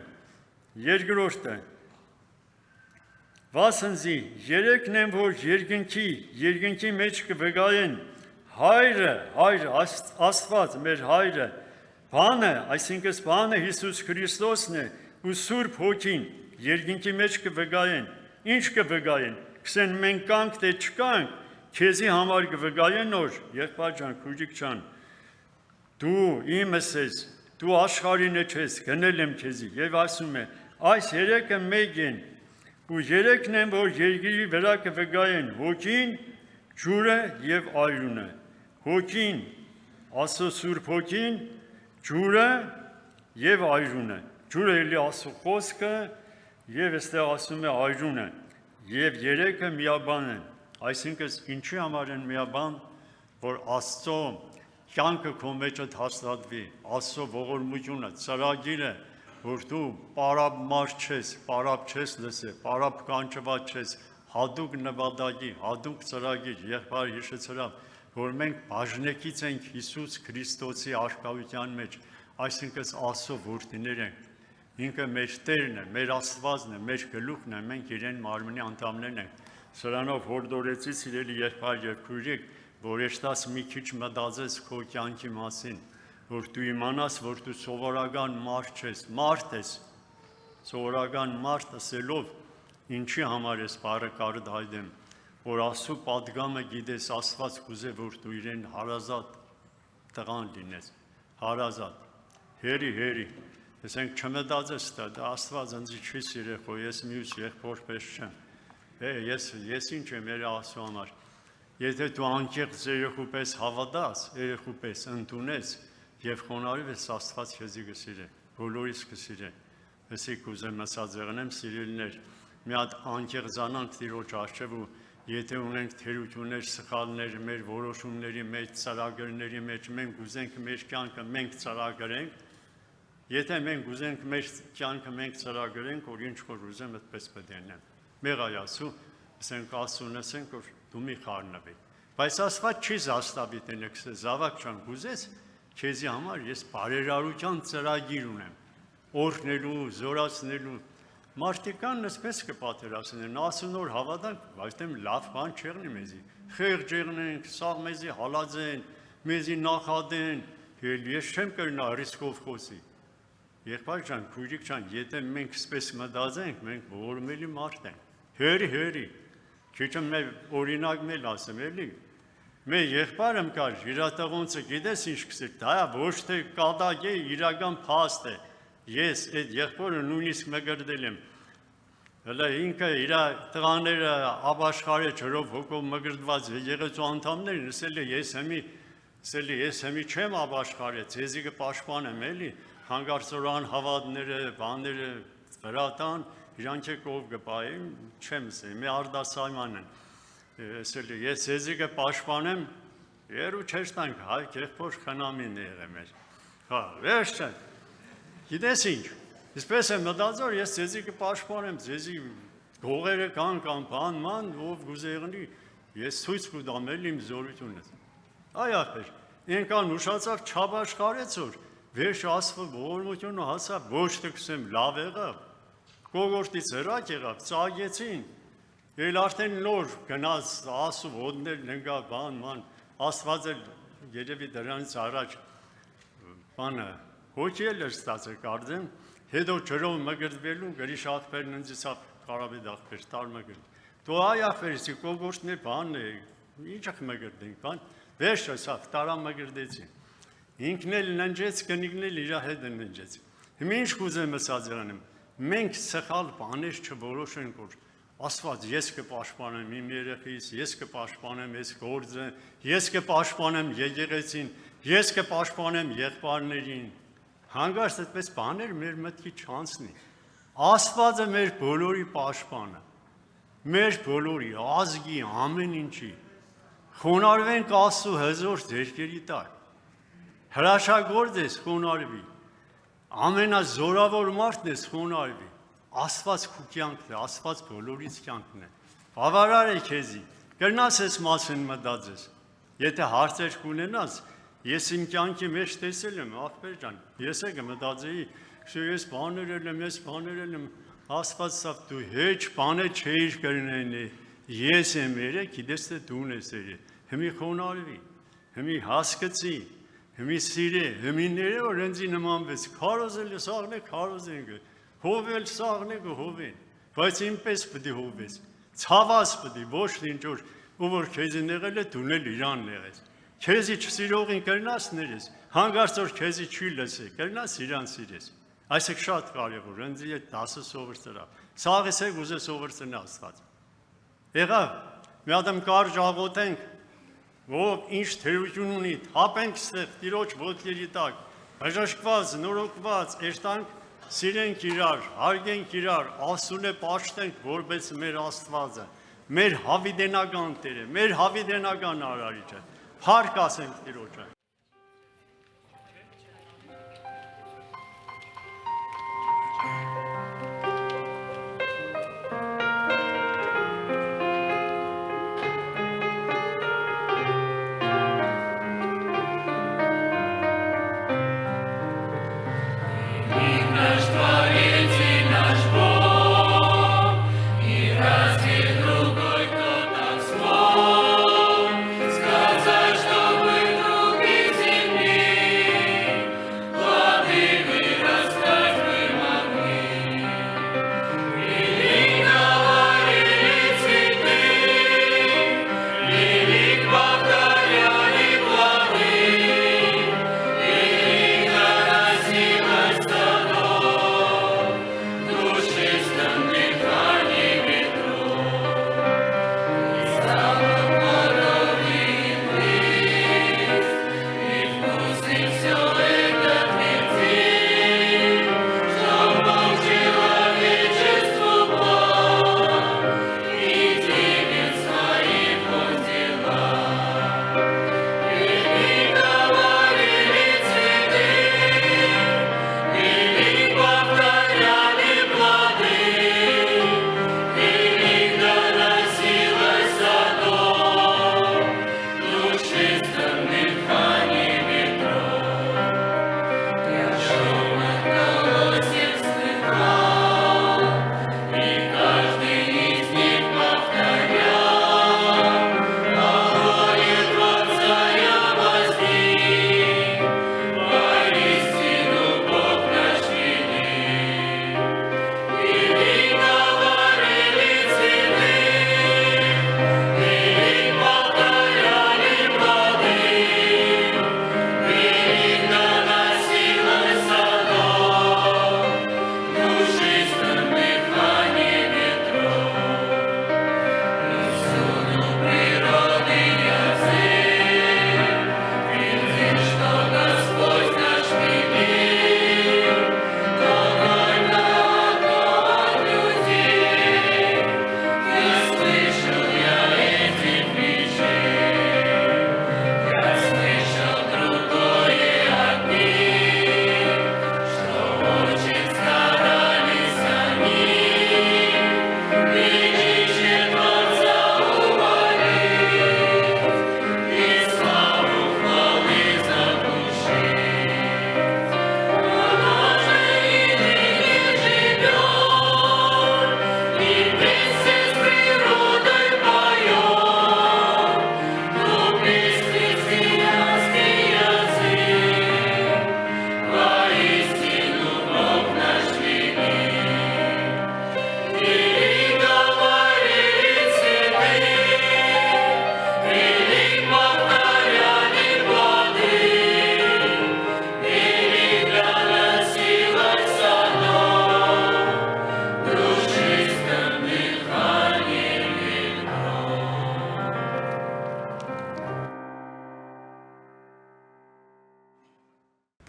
երկրորդը, Վասնզի երեքն են, որ երկնքի մեջ կվգայեն, հայրը, Աստված, մեր հայրը, բանը, այսինքն բանը Հիսուս Քրիստոսն է, ու Սուրբ Հոգին, երկնքի մեջ կվգայեն, ինչ կվգայեն, կսեն մենք կանք, թե չկանք, քեզի համար կվգայեն նոր, եղբայր ջան, քույրիկ ջան, դու իմս ես, դու աշխարհին ես, գնել եմ քեզի, եւ ասում է, այս երեքը մեկ են, ու երեքն են, որ երկրի վրա կվգայեն, Հոգին, ջուրը եւ այրունը, Հոգին, Աստծո Սուրբ Հոգին, ջուրը եւ այրունը, ջուրը էլի Աստծո խոսքը եւ այստեղ ասում է այրունը, եւ երեքը միաբան են, այսինքն ինչի համար են միաբան, որ Աստծո կյանքը քո մեջ հաստատվի, Աստծո ողորմությունը, ծրագիրը, որ դու պարապ մարդ չես, պարապ չես լսել, պարապ կանչված չես, հատուկ նպատակի, հատուկ ծրագիր, եղբայր հիշեցրավ, որ մենք բաժնեկից ենք Հիսուս Քրիստոսի առկայության մեջ, այսինքն Աստծո որդիներ ենք, ինքը մեր Տերն է, մեր Աստվածն է, մեր գլուխն է, մենք իրեն մարմնի անդամներն ենք, սրանով հորդորեցի սիրելի եղբայր եւ քույրիկ, որ եշտաս մի քիչ մտածես քո կյանքի մասին, որ դու իմանաս, որ դու սովորական մարդ չես, մարդ ես, սովորական մարդ ասելով, ինչի համար ես բառը կարդայդեմ, որ Աստծո պատգամը գիտես, Աստված կուզե, որ դու իրեն հարազատ տղան լինես, հարազատ, հերի, ասենք չմտածես դա Աստված ինձ չի սիրել, ես մյուս եղբորպես չեմ, ես ինչ եմ Աստծո համար, եթե դու անկեղծ երեխու պես հավատաս, երեխու պես ընդունես եւ խոնարհվես, Աստված քեզի կսիրե, բոլորիս կսիրե, Էսի կուզեմ ասած եղնեմ սիրելիներ, մի հատ անկեղծանանք Տիրոջ առջև ու եթե ունենք թերություններ, սխալներ մեր որոշումների մեջ, ծրագրերի մեջ, մենք ուզենք մեր կյանքը մենք ծրագրենք, եթե մենք ուզենք մեր կյանքը մենք ծրագրենք, որ ինչ որ ուզեմ, այդպես պետք է անեմ։ Մեղայացու, ասենք Աստծուն ասենք, որ դու մի խառնվի։ Բայց Աստված չի զաստավի տենեք, զավակ ջան, գուզես, քեզի համար ես բարերարության ծրագիր ունեմ, օրհնելու, զորացնելու։ Մարդիկան այսպես կպատերացնեն, ասունոր հավատանք, բայց դեմ լավ բան չեղնի մեզի։ Խեղճ եղնենք, սաղ մեզի հալածեն, մեզի նախադեն, ես չեմ կրնա ռիսկով խոսի։ Եղբայր ջան, քույրիկ ջան, եթե մենք այսպես մտածենք, մենք ողորմելի մարդ ենք։ Հերի, քիչ մեր օրինակն էլ ասեմ, էլի։ Մեր եղբայրը կար, իրատեղոնցը գիտես ինչ կսեր, դա ոչ թե կատակ է, իրական փաստ է։ Ես այդ եղբորը նույնիսկ մգրդել եմ։ Հələ ինքը իր տղաները ապաշխարը ջրով հոգով մգրդված եղեցու անդամներն ասել է ես հեմի չեմ ապաշխարել, ձեզի կպաշտպանեմ էլի, հանգարցորան հավատները, բաները վրատան, իրանք ով կպայեմ, չեմ ասել, մի արդասայման են։ Ասել է ես ձեզի կպաշտպանեմ, երու չեշտանք հայ եղբոր խնամին եղեմ էր։ Հա, վերջը։ Գիտես ինչ, իսպես եմ մտածել, ես ձեզի կպաշտպանեմ, ձեզի գողերը կան բան, ով գուզեղնի, ես ցույց կտամ իմ զորությունս։ Այ ախպեր, ինքան ուշացավ չապաշխարեց որ, վերջ Աստծո ողորմությունը հասավ, ոչ թե կսեմ լավ եղավ, կողորտից հրակ եղավ, ծագեցին, էլ արդեն նոր գնաց Աստծո ոտներն ընկավ բան, Աստված էլ երևի դրանից առաջ բանը հոգի էլ ստացել կարծեմ, հետո ջրով մգրդվելու գրիշ ախպերն ընձիցավ կարավետ ախպեր տարմգրդ։ Դու այ ախպերիսի կողորտներ բանն է, ինչ մգրդենք բան, վերջ ասավ տարամգրդեցի։ Ինքն էլ ննջեց, կնիկն էլ իր հետ ննջեց։ Հիմա ինչ կուզեմ ասած եղանեմ, մենք սխալ բաներ չորոշենք որ Աստված ես կպաշտպանեմ իմ երեխիս, ես կպաշտպանեմ այս գործը, ես կպաշտպանեմ եկեղեցին, ես կպաշտպանեմ եղբայրներին։ Հանգարց այդպես բաներ մեր մտքի չանցնի։ Աստվածը մեր բոլորի պաշտպանը, մեր բոլորի ազգի ամեն ինչի։ Խոնարհվենք Աստծո հզոր ձեռքերի տակ։ Հրաշագործ ես խոնարհվի։ Ամենազորավոր մարդն ես խոնարհվի։ Աստված քու կյանքն է, Աստված բոլորից կյանքն է։ Բավարար է քեզի։ Կրնաս ես մասին մտածես։ Եթե հարցեր կունենաս, ես իմ կյանքի մեջ տեսել եմ, ախպեր ջան, ես եկը մտածեի, ես բաներ եմ, Աստված ասավ դու հեչ բանը չէիր կրնենի, ես եմ երեք, գիտես թե դուն ես երեք, հիմի խոնարհվի, հիմի հասկացի, հիմի սիրե, հիմի ները որ ինձի նմանվեց, քարոզել սաղն է քարոզենգը, հովել սաղն է հովեն, բայց ինպես պետք է հովես, ցավաս պետք է, ոչ թե ինչ որ ու որ քեզի եղել է դուն էլ իրան եղես, քեզի չսիրողին կրնաս ներես, հանգարց որ քեզի չի լսի, կրնաս իրան սիրես, այսեք շատ կարևոր, ինձի այդ դասը սովորցրա, սաղ ես ուզե սովորցնի Աստված, եղավ, մի ադամ կարճ աղոթենք, ով ինչ թերություն ունի, թափենք ստեղ տիրոջ ոտքերի տակ, բժշկված, նորոգված, երտանք, սիրենք իրար, հարգենք իրար, Աստծուն է պաշտենք, որպես մեր Աստվածը, մեր հավիտենական Տերը, մեր հավիտենական Արարիչը, փառք ասենք Տիրոջը։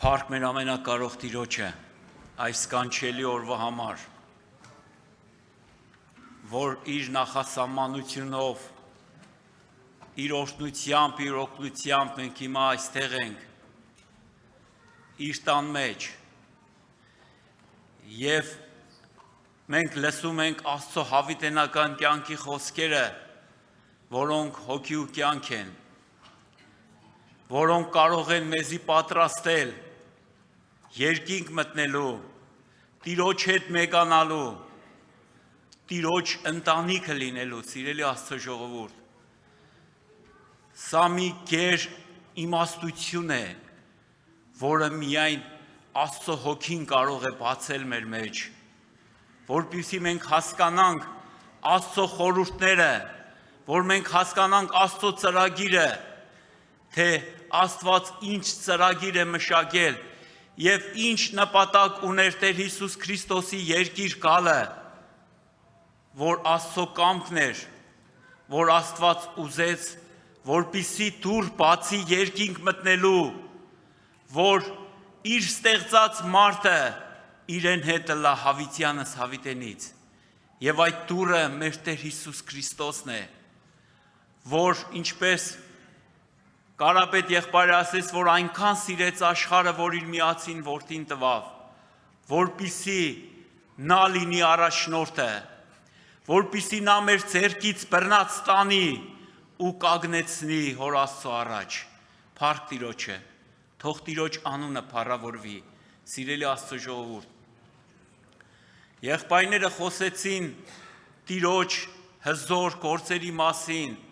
Փառք մեր ամենակարող Տիրոջը այս կանչելի օրվա համար, որ իր նախասահմանությունով, իր օրհնությամբ, իր օգնությամբ մենք հիմա այստեղ ենք, իր տան մեջ, եւ մենք լսում ենք Աստծո հավիտենական կյանքի խոսքերը, որոնք հոգի ու կյանք են, որոնք կարող են մեզի պատրաստել երկինք մտնելու, Տիրոջ հետ մեկանալու, Տիրոջ ընտանիքը լինելու, սիրելի Աստծո ժողովուրդ։ Սա մի գեր իմաստություն է, որը միայն Աստծո հոգին կարող է բացել մեր մեջ, որպեսզի մենք հասկանանք Աստծո խորհուրդները, որ մենք հասկանանք Աստծո ծրագիրը, թե Աստված ինչ ծրագիր է մշակել եւ ինչ նպատակ ուներ Տեր Հիսուս Քրիստոսի երկիր գալը, որ Աստծո կամքն էր, որ Աստված ուզեց, որպեսզի դուր բացի երկինք մտնելու, որ իր ստեղծած մարդը իրեն հետ լա հավիտյանս հավիտենից, եւ այդ դուրը մեր Տեր Հիսուս Քրիստոսն է, որ ինչպես Կարապետ եղբայրը ասեց, որ այնքան սիրեց աշխարհը, որ իր միածին որդին տվավ, որպեսզի նա լինի առաջնորդը, որպեսզի նա մեր ձեռքից բռնած տանի ու կանգնեցնի Հոր Աստծո առաջ։ Փառք Տիրոջը, թող Տիրոջ անունը փառավորվի, սիրելի Աստծո ժողովուրդ։ Եղբայրները խոսեցին Տիրոջ հզոր գործերի մասին,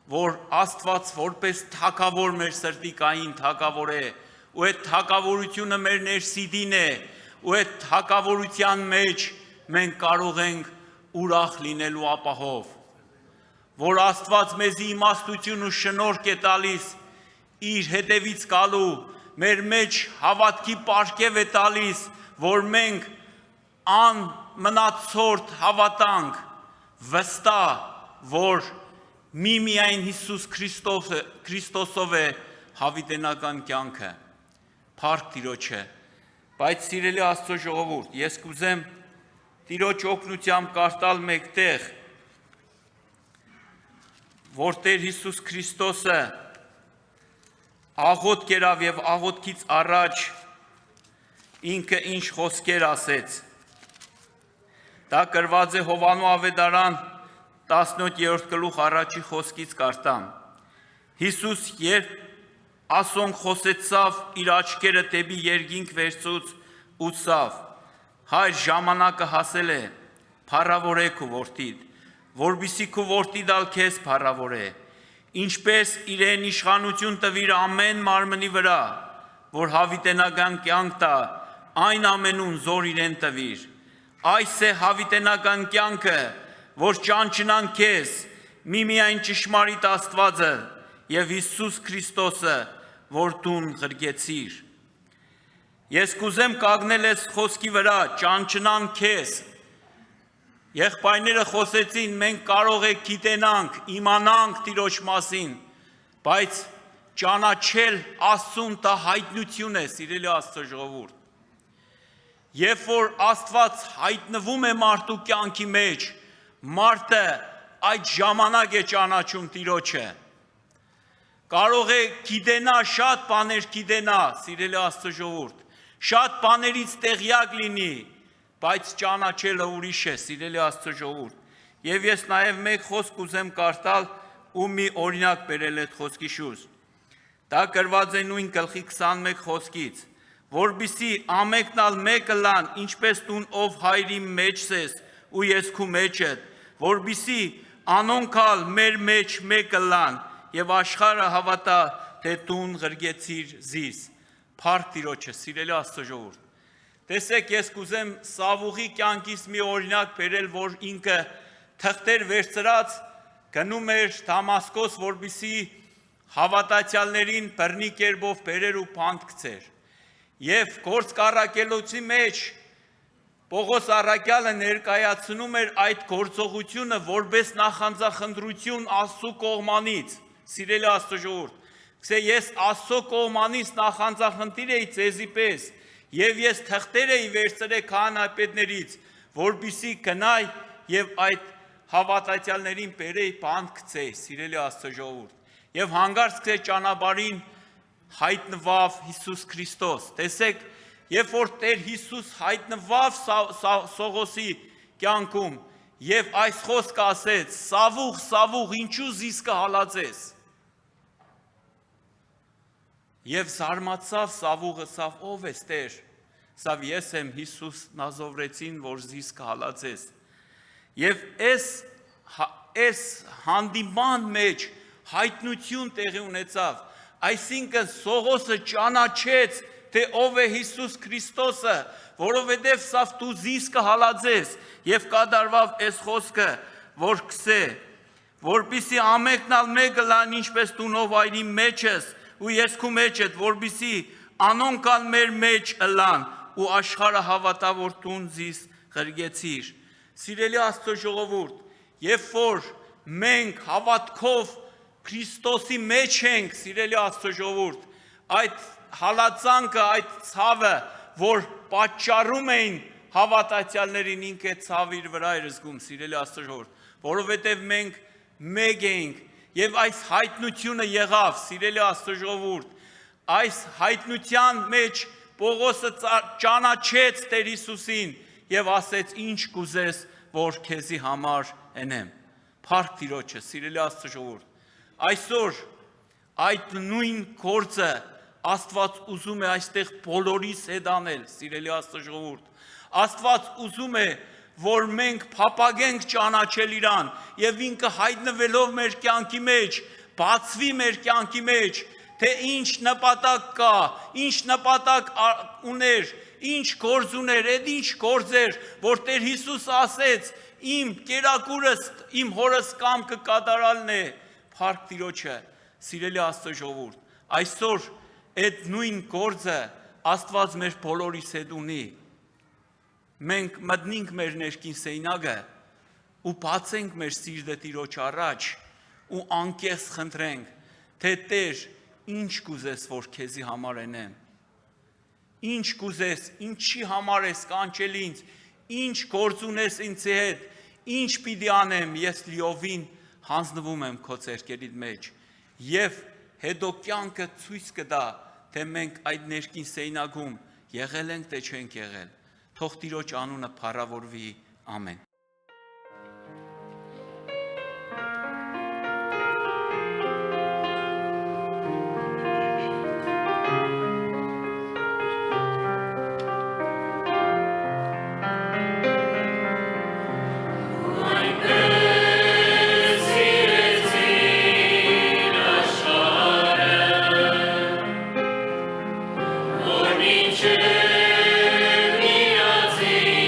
որ Աստված որպես թագավոր մեր սրտի կային թագավոր է, ու այդ թագավորությունը մեր ներսիդին է, ու այդ թագավորության մեջ մենք կարող ենք ուրախ լինելու ապահով, որ Աստված մեզի իմաստություն ու շնորհք է տալիս իր հետևից գալու, մեր մեջ հավատքի պարգև է տալիս, որ մենք անմնացորդ հավատանք, վստահ, որ միայն Հիսուս Քրիստոսով է հավիտենական կյանքը, փառք Տիրոջը, բայց սիրելի Աստծո ժողովուրդ, ես կուզեմ Տիրոջ օգնությամբ կարդալ մեկ տեղ, որ Տեր Հիսուս Քրիստոսը աղոթք եղավ եւ աղոթքից առաջ ինքը ինչ խոսքեր ասեց, դա գրված է Հովանու ավետարան 17-րդ գլուխ առաջի խոսքից կարդամ։ Հիսուս երբ ասոնք խոսեցավ, իր աչքերը դեպի երկինք վերցուց ու սավ, հայր ժամանակը հասել է, փառավորե քո որդիդ, որպեսզի քո որդիդ ալ քեզ փառավորե, ինչպես իրեն իշխանություն տվիր ամեն մարմնի վրա, որ հավիտենական կյանք տա, այն ամենուն զոր իրեն տվիր։ Այս է հավիտենական կյանքը, որ ճանչնան քեզ, միմիայն ճշմարիտ Աստվածը եւ Հիսուս Քրիստոսը, որ դուն ղրգեցիր։ Ես կուզեմ կանգնել այս խոսքի վրա, ճանչնան քեզ։ Եղբայրները խոսեցին, մենք կարող է գիտենանք, իմանանք Տիրոջ մասին, բայց ճանաչել Աստծուն դա հայտնություն է, սիրելի Աստծո ժողովուրդ։ Երբ որ Աստված հայտնվում է մարդու կյանքի մեջ, մարդը այդ ժամանակ է ճանաչում Տիրոջը։ Կարող է գիտենա, շատ բաներ գիտենա, սիրելի Աստծո ժողովուրդ, շատ բաներից տեղյակ լինի, բայց ճանաչելը ուրիշ է, սիրելի Աստծո ժողովուրդ։ Եվ ես նաև մեկ խոսք ուզեմ կարդալ ու մի օրինակ բերել այդ խոսքի շուրջ։ Դա գրված է նույն գլխի 21 խոսքից, որպեսզի ամենքնալ մեկը լան, ինչպես դուն ով հայրի մեջ ես ու ես քու մեջդ, որպեսզի անոնքալ մեր մեջ մեկը լան եւ աշխարհը հավատա, թե դուն ղրգեցիր զիս։ Փառք Տիրոջը, սիրելի Աստծո ժողովուրդ։ Տեսեք, ես կուզեմ Սավուղի կյանքից մի օրինակ բերել, որ ինքը թղթեր վերցրած գնում էր Դամասկոս, որպեսզի հավատացյալներին բռնի կերպով բերեր ու բանտ գցեր։ Եվ գործ կառակելոցի մեջ Պողոս առաքյալը ներկայացնում էր այդ գործողությունը որպես նախանձախնդրություն Աստծո կողմանից, սիրելի Աստծո ժողովուրդ։ Գուցե ես Աստծո կողմանից նախանձախնդիր էի ձեզի պես, եւ ես թղթեր էի վերցրել քահանայապետներից, որպեսզի գնայ եւ այդ հավատացյալներին բերեի բանտ գցեի, սիրելի Աստծո ժողովուրդ։ Եվ հանգարց գցե ճանապարհին հայտնվավ Հիսուս Քրիստոս։ Տեսեք, երբ որ Տեր Հիսուս հայտնվավ Սողոսի կյանքում եւ այս խոսքը ասեց. «Սավուղ, Սավուղ, ինչու զիս կհալածես»։ Եվ զարմացավ Սավուղը, սավ ով ես Տեր։ Սավ ես եմ Հիսուս Նազովրեցին, որ զիս կհալածես։ Եվ այս հանդիման մեջ հայտնություն տեղի ունեցավ, այսինքն Սողոսը ճանաչեց, թե ով է Հիսուս Քրիստոսը, որովհետև սավ դու զիս կհալածես, և կադարվավ այս խոսքը, որ կսե, որպիսի ամենքնալ մեկը լան ինչպես դու նով այրի մեջս, ու ես քու մեջդ, որպիսի անոնքան մեր մեջ ըլան, ու աշխարը հավատա, որ տուն զիս ղրգեցիր։ Սիրելի Աստծո ժողովուրդ, երբ որ մենք հավատքով Քրիստոսի մեջ ենք, սիրելի Աստծո ժողովուրդ, այդ հալածանքը, այդ ցավը, որ պատճառում էին հավատացյալներին, ինքը ցավը իր վրա էր զգում, սիրելի Աստծո ժողովուրդ, որովհետև մենք մեկ ենք, եւ այս հայտնությունը եղավ, սիրելի Աստծո ժողովուրդ, այս հայտնության մեջ Պողոսը ճանաչեց Տեր Հիսուսին եւ ասեց ինչ կուզես, որ քեզի համար ընեմ։ Փառք Տիրոջը, սիրելի Աստծո ժողովուրդ։ Այսօր այդ նույն գործը Աստված ուզում է այստեղ բոլորիս հետ անել, սիրելի Աստծո ժողովուրդ։ Աստված ուզում է, որ մենք փափագենք ճանաչել Իրան եւ ինքը հայտնվելով մեր կյանքի մեջ, բացվի մեր կյանքի մեջ, թե ինչ նպատակ կա, ինչ նպատակ ուներ, ինչ գործ ուներ, այդ ինչ գործ էր, որ Տեր Հիսուսը ասեց, իմ կերակուրս, իմ հորս կամքը կատարալն է, փառք Տիրոջը, սիրելի Աստծո ժողովուրդ, այսօր այդ նույն գործը Աստված մեր բոլորիս հետ ունի, մենք մտնենք մեր ներքին սենյակը ու բացենք մեր սիրտը Տիրոջ առաջ ու անկեղծ խնդրենք, թե Տեր, ինչ կուզես, որ քեզի համար ենեմ, ինչ կուզես, ինչի համար ես կանչել ինձ, ինչ գործ ունես ինձի հետ, ինչ պիտի անեմ, ես լիովին հանձնվում եմ քո ձեռքերիդ մեջ եւ հետո կյանքը ցույց կտա, թե մենք այդ ներքին սենյակում եղել ենք, թե չենք եղել։ Թող Տիրոջ անունը փառավորվի, ամեն։ Ինչ է միացին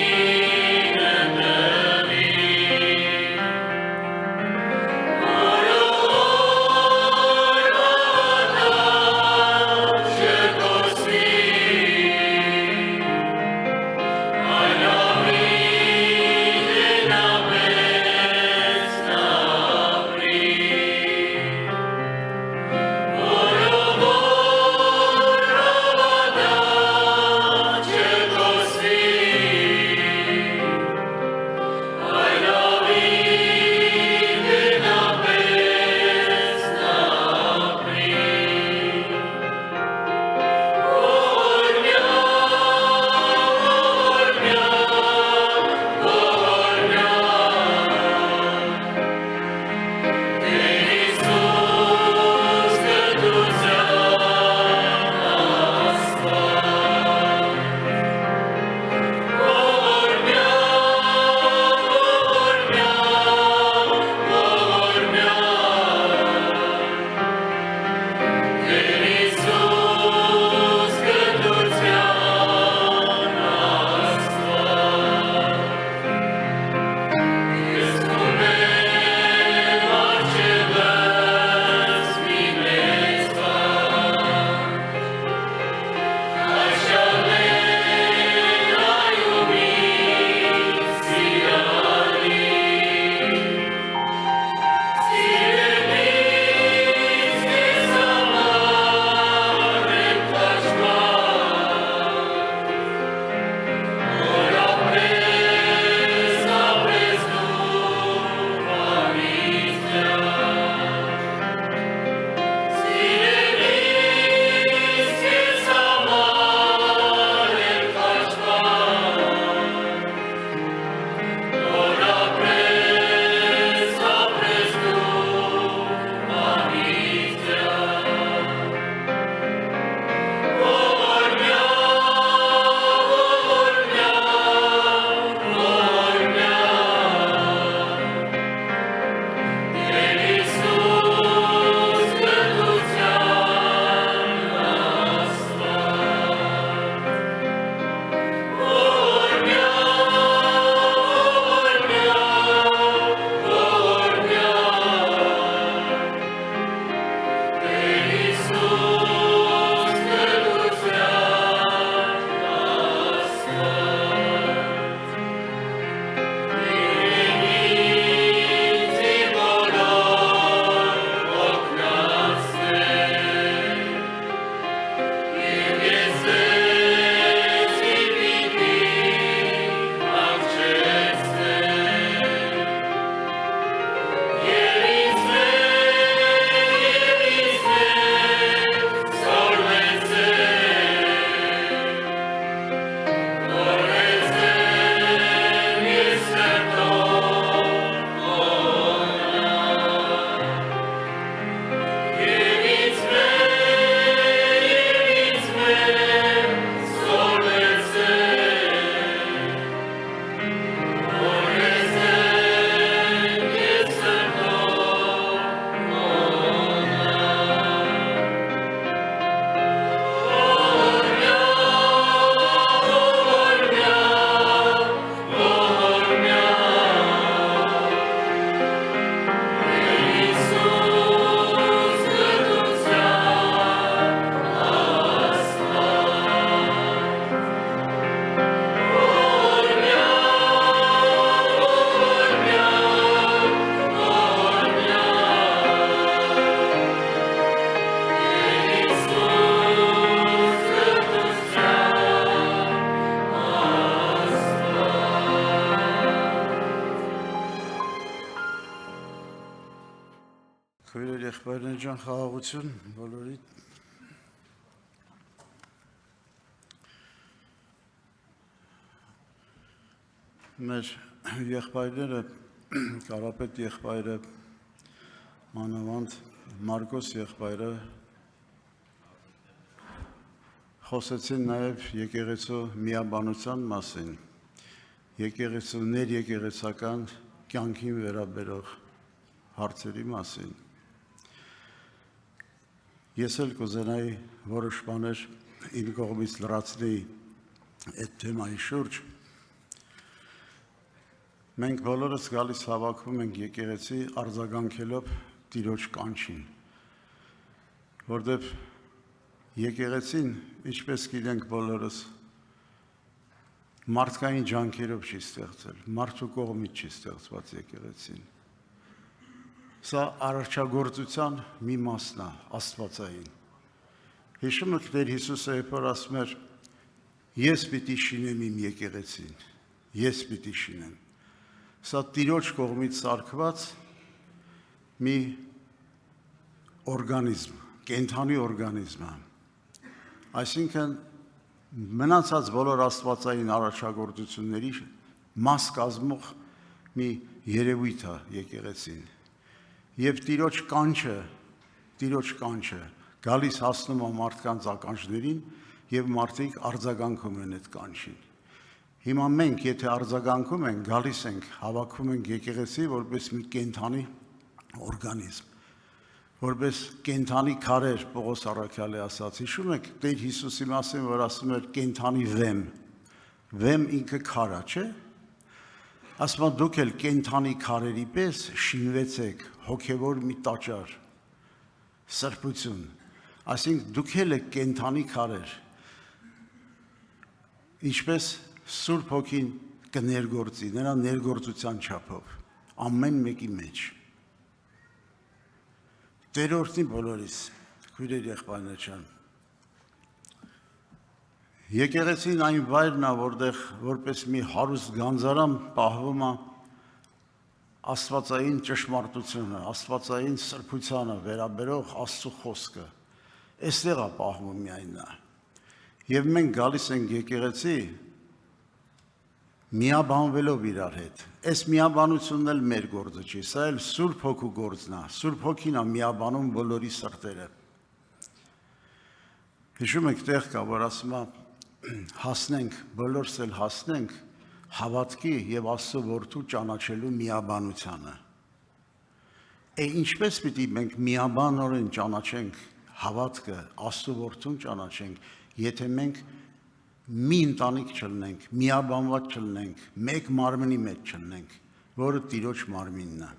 Քույրեր եղբայրներ ջան, խաղաղություն բոլորի։ Մեր եղբայրները, Կարապետ եղբայրը, մանավանդ Մարկոս եղբայրը խոսեցին նաև եկեղեցու միաբանության մասին, եկեղեցու ներեկեղեցական կյանքին վերաբերող հարցերի մասին։ Ես էլ կուզենայի որոշ բաներ իմ կողմից լրացնեի այդ թեմայի շուրջ։ Մենք բոլորս գալիս հավաքվում ենք եկեղեցի արձագանքելով Տիրոջ կանչին, որտեղ եկեղեցին, ինչպես գիտենք բոլորս, մարդկային ջանքերով չի ստեղծել, մարդու կողմից չի ստեղծված եկեղեցին։ Սա արարչագործության մի մասն է, աստվածային։ Հիշում եք Տեր Հիսուսը երբ ասում էր. ես պիտի շինեմ իմ եկեղեցին, ես պիտի շինեմ։ Սա Տիրոջ կողմից սարքված մի օրգանիզմ, կենդանի օրգանիզմ է։ Այսինքն մնացած բոլոր աստվածային արարչագործությունների մաս կազմող մի երևույթ է եկեղեցին։ Եվ Տիրոջ կանչը գալիս հասնում է մարդկանց ականջներին եւ մարդիկ արձագանքում են այդ կանչին։ Հիմա մենք, եթե արձագանքում ենք, գալիս ենք, հավաքվում ենք եկեղեցի որպես մի կենդանի օրգանիզմ, որպես կենդանի քարեր, Պողոս առաքյալը ասաց, հիշում եք Տեր Հիսուսի մասին, որ ասում էր կենդանի վեմ ինքը քարա, չէ՞։ Ասում դուք էլ կենդանի քարերի պես շինվեցեք հոգևոր մի տաճար, սրբություն, այսինքն դուք էլ եք կենդանի քարեր, ինչպես Սուրբ Հոգին կներգործի, նրա ներգործության չափով, ամեն մեկի մեջ։ Տեր օրհնի բոլորիս, քույրեր եղբայրներ ջան։ Եկեղեցին այն վայրն է, որտեղ որպես մի հարուստ գանձարան պահվում է աստվածային ճշմարտությունը, աստվածային սրբությանը վերաբերող Աստծո խոսքը։ Այստեղ է պահվում միայն նա։ Եվ մենք գալիս ենք եկեղեցի միաբանվելով իրար հետ։ Այս միաբանությունն էլ մեր գործը չի, սա էլ Սուրբ Հոգու գործն է։ Սուրբ Հոգին է միաբանում բոլորի սրտերը։ Հիշում եք տեղ կա, որ ասում է հասնենք, բոլորս էլ հասնենք հավատքի եւ Աստծո որդու ճանաչելու միաբանությանը։ Ինչպես պիտի մենք միաբանորեն ճանաչենք հավատքը, Աստծո որդուն ճանաչենք, եթե մենք մի ընտանիք չլնենք, միաբանված չլնենք, մեկ մարմնի մեջ չլնենք, որը Տիրոջ մարմինն է։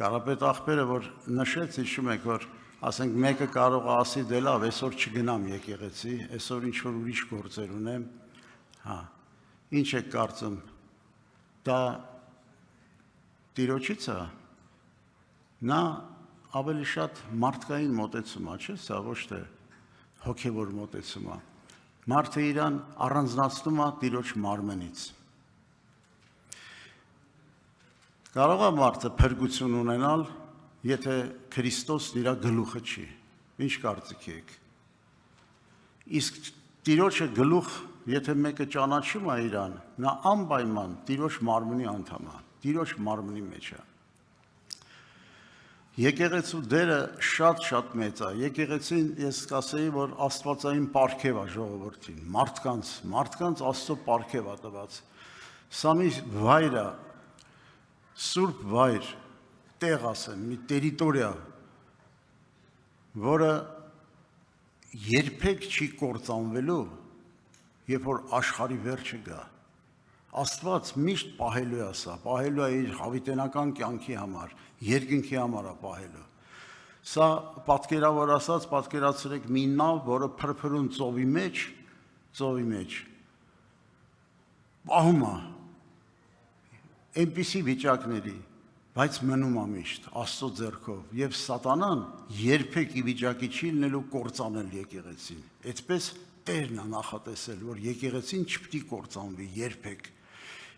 Կարապետ աղբերը, որ նշեց, հիշում եք, որ ասենք մեկը կարող է ասի դե լավ, այսօր չգնամ եկեղեցի, այսօր ինչ որ ուրիշ գործեր ունեմ, ինչ եք կարծում, դա Տիրոջից է, նա ավելի շատ մարդկային մոտեցում է, չէ՞, սա ոչ թե հոգևոր մոտեցում է։ Մարդը իրան առանձնացնում է Տիրոջ մարմնից։ Կարող է մարդը փրկություն ունենալ, եթե Քրիստոսն իր գլուխը չի։ Ինչ կարծիք եք։ Իսկ Տիրոջը գլուխ, եթե մեկը ճանաչում է իրան, նա անպայման Տիրոջ մարմնի անդամ է, Տիրոջ մարմնի մեջ է։ Եկեղեցու դերը շատ մեծ է։ Եկեղեցին ես կասեի, որ աստվածային պարգև է ժողովրդին, մարդկանց Աստծո պարգև է տված։ Սա մի վայր է, սուրբ վայր, տեղ ասեմ, մի տերիտորիա, որը երբեք չի կործանվելու, երբ որ աշխարհի վերջը գա։ Աստված միշտ պահելու է սա, պահելու է իր հավիտենական կյանքի համար, երկնքի համար է պահելու։ Սա պատկերավոր ասած, պատկերացրեք մի նավ, որը փրփրուն ծովի մեջ, պահում է այնպիսի վիճակների, բայց մնում է միշտ Աստծո ձեռքով, եւ սատանան երբեք ի վիճակի չի լինելու կործանել եկեղեցին։ Այդպես Տերն է նախատեսել, որ եկեղեցին չպիտի կործանվի երբեք։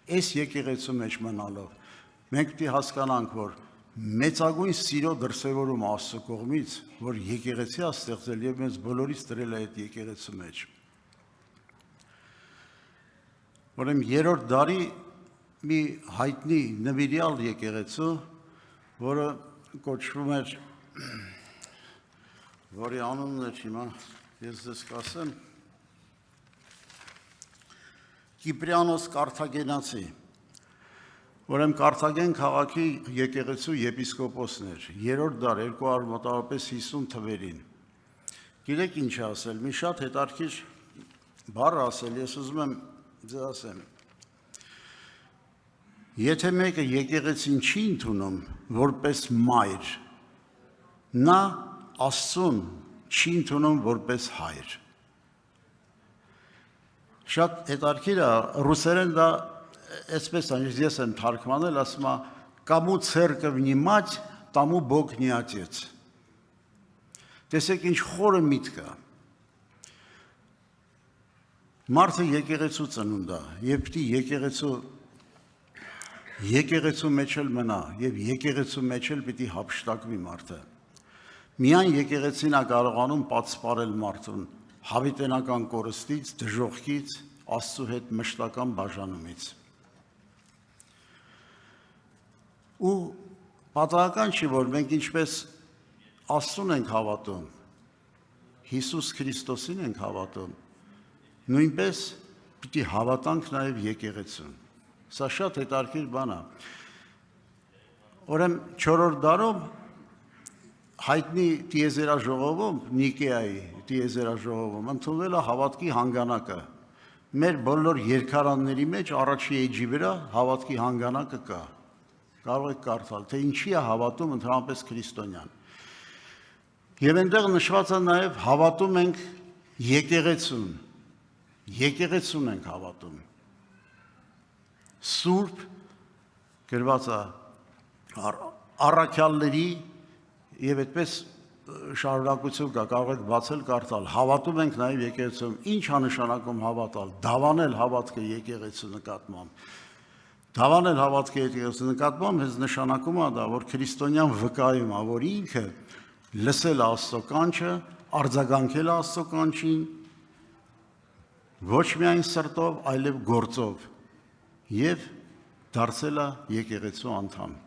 Այս եկեղեցու մեջ մնալով Մենք պիտի հասկանանք, որ մեծագույն սիրո դրսևորում Աստծո կողմից, որ եկեղեցի է ստեղծել եւ մեզ բոլորից դրել է այդ եկեղեցու մեջ։ Ուրեմն երրորդ դարի մի հայտնի նվիրյալ եկեղեցու, որը կոչվում էր, որի անունն էր հիմա ես ձեզ կասեմ, Կիպրիանոս Կարթագենացի, Ուրեմն Կարթագեն քաղաքի եկեղեցու եպիսկոպոսն էր, երրորդ դար 200 մոտավորապես 50 թվերին։ Գիտեք ինչ ասել, մի շատ հետարքիր բառ ասել, ես ուզում եմ ձեզ ասեմ։ Եթե մեկը եկեղեցին չի ընդունում որպես մայր, նա Աստծուն չի ընդունում որպես հայր։ Շատ հետարքիր է, ռուսերեն դա այսպես ես եմ թարգմանել, ասում է կամու ցերկվ նիմաց, տամու Բոգ не отец։ Տեսեք ինչ խորը միտք է։ Մարդը եկեղեցու ծնունդ է, եւ պիտի եկեղեցու մեջ էլ մնա, եւ եկեղեցու մեջ էլ պիտի հափշտակվի մարդը։ Միայն եկեղեցին է կարողանում պատսպարել մարդուն հավիտենական կորստից, դժոխքից, Աստծո հետ մշտական բաժանումից։ Ու պատահական չի, որ մենք ինչպես Աստծուն ենք հավատում, Հիսուս Քրիստոսին ենք հավատում, նույնպես պիտի հավատանք նաև եկեղեցուն։ Սա շատ հետաքրքիր բան է։ Ուրեմն 4-րդ դարում հայտնի տիեզերաժողովում, Նիկեայի տիեզերաժողովում ընդունվել է հավատքի հանգանակը։ Մեր բոլոր երկարանների մեջ առաջի էջի վրա հավատքի հանգանակը կա։ Կարող եք կարդալ, թե ինչի է հավատում ընդհանրապես քրիստոնյան։ Եվ այնտեղ նշված է նաև հավատում ենք եկեղեցուն։ Եկեղեցուն ենք հավատում։ Սուրբ գրված է առաքյալների եւ այդպես շարունակություն կա, կարող եք բացել կարդալ։ Հավատում ենք նաև եկեղեցում։ Ինչ է նշանակում հավատալ։ Դավանել հավատքը եկեղեցու նկատմամբ։ Դավանել հավատքը եկեղեցու նկատմամբ հենց նշանակում է դա, որ քրիստոնյան վկայում է, որ ինքը լսել է Աստծո կանչը, արձագանքել է Աստծո կանչին, ոչ միայն սրտով, այլև գործով, եւ դարձել է եկեղեցու անդամ։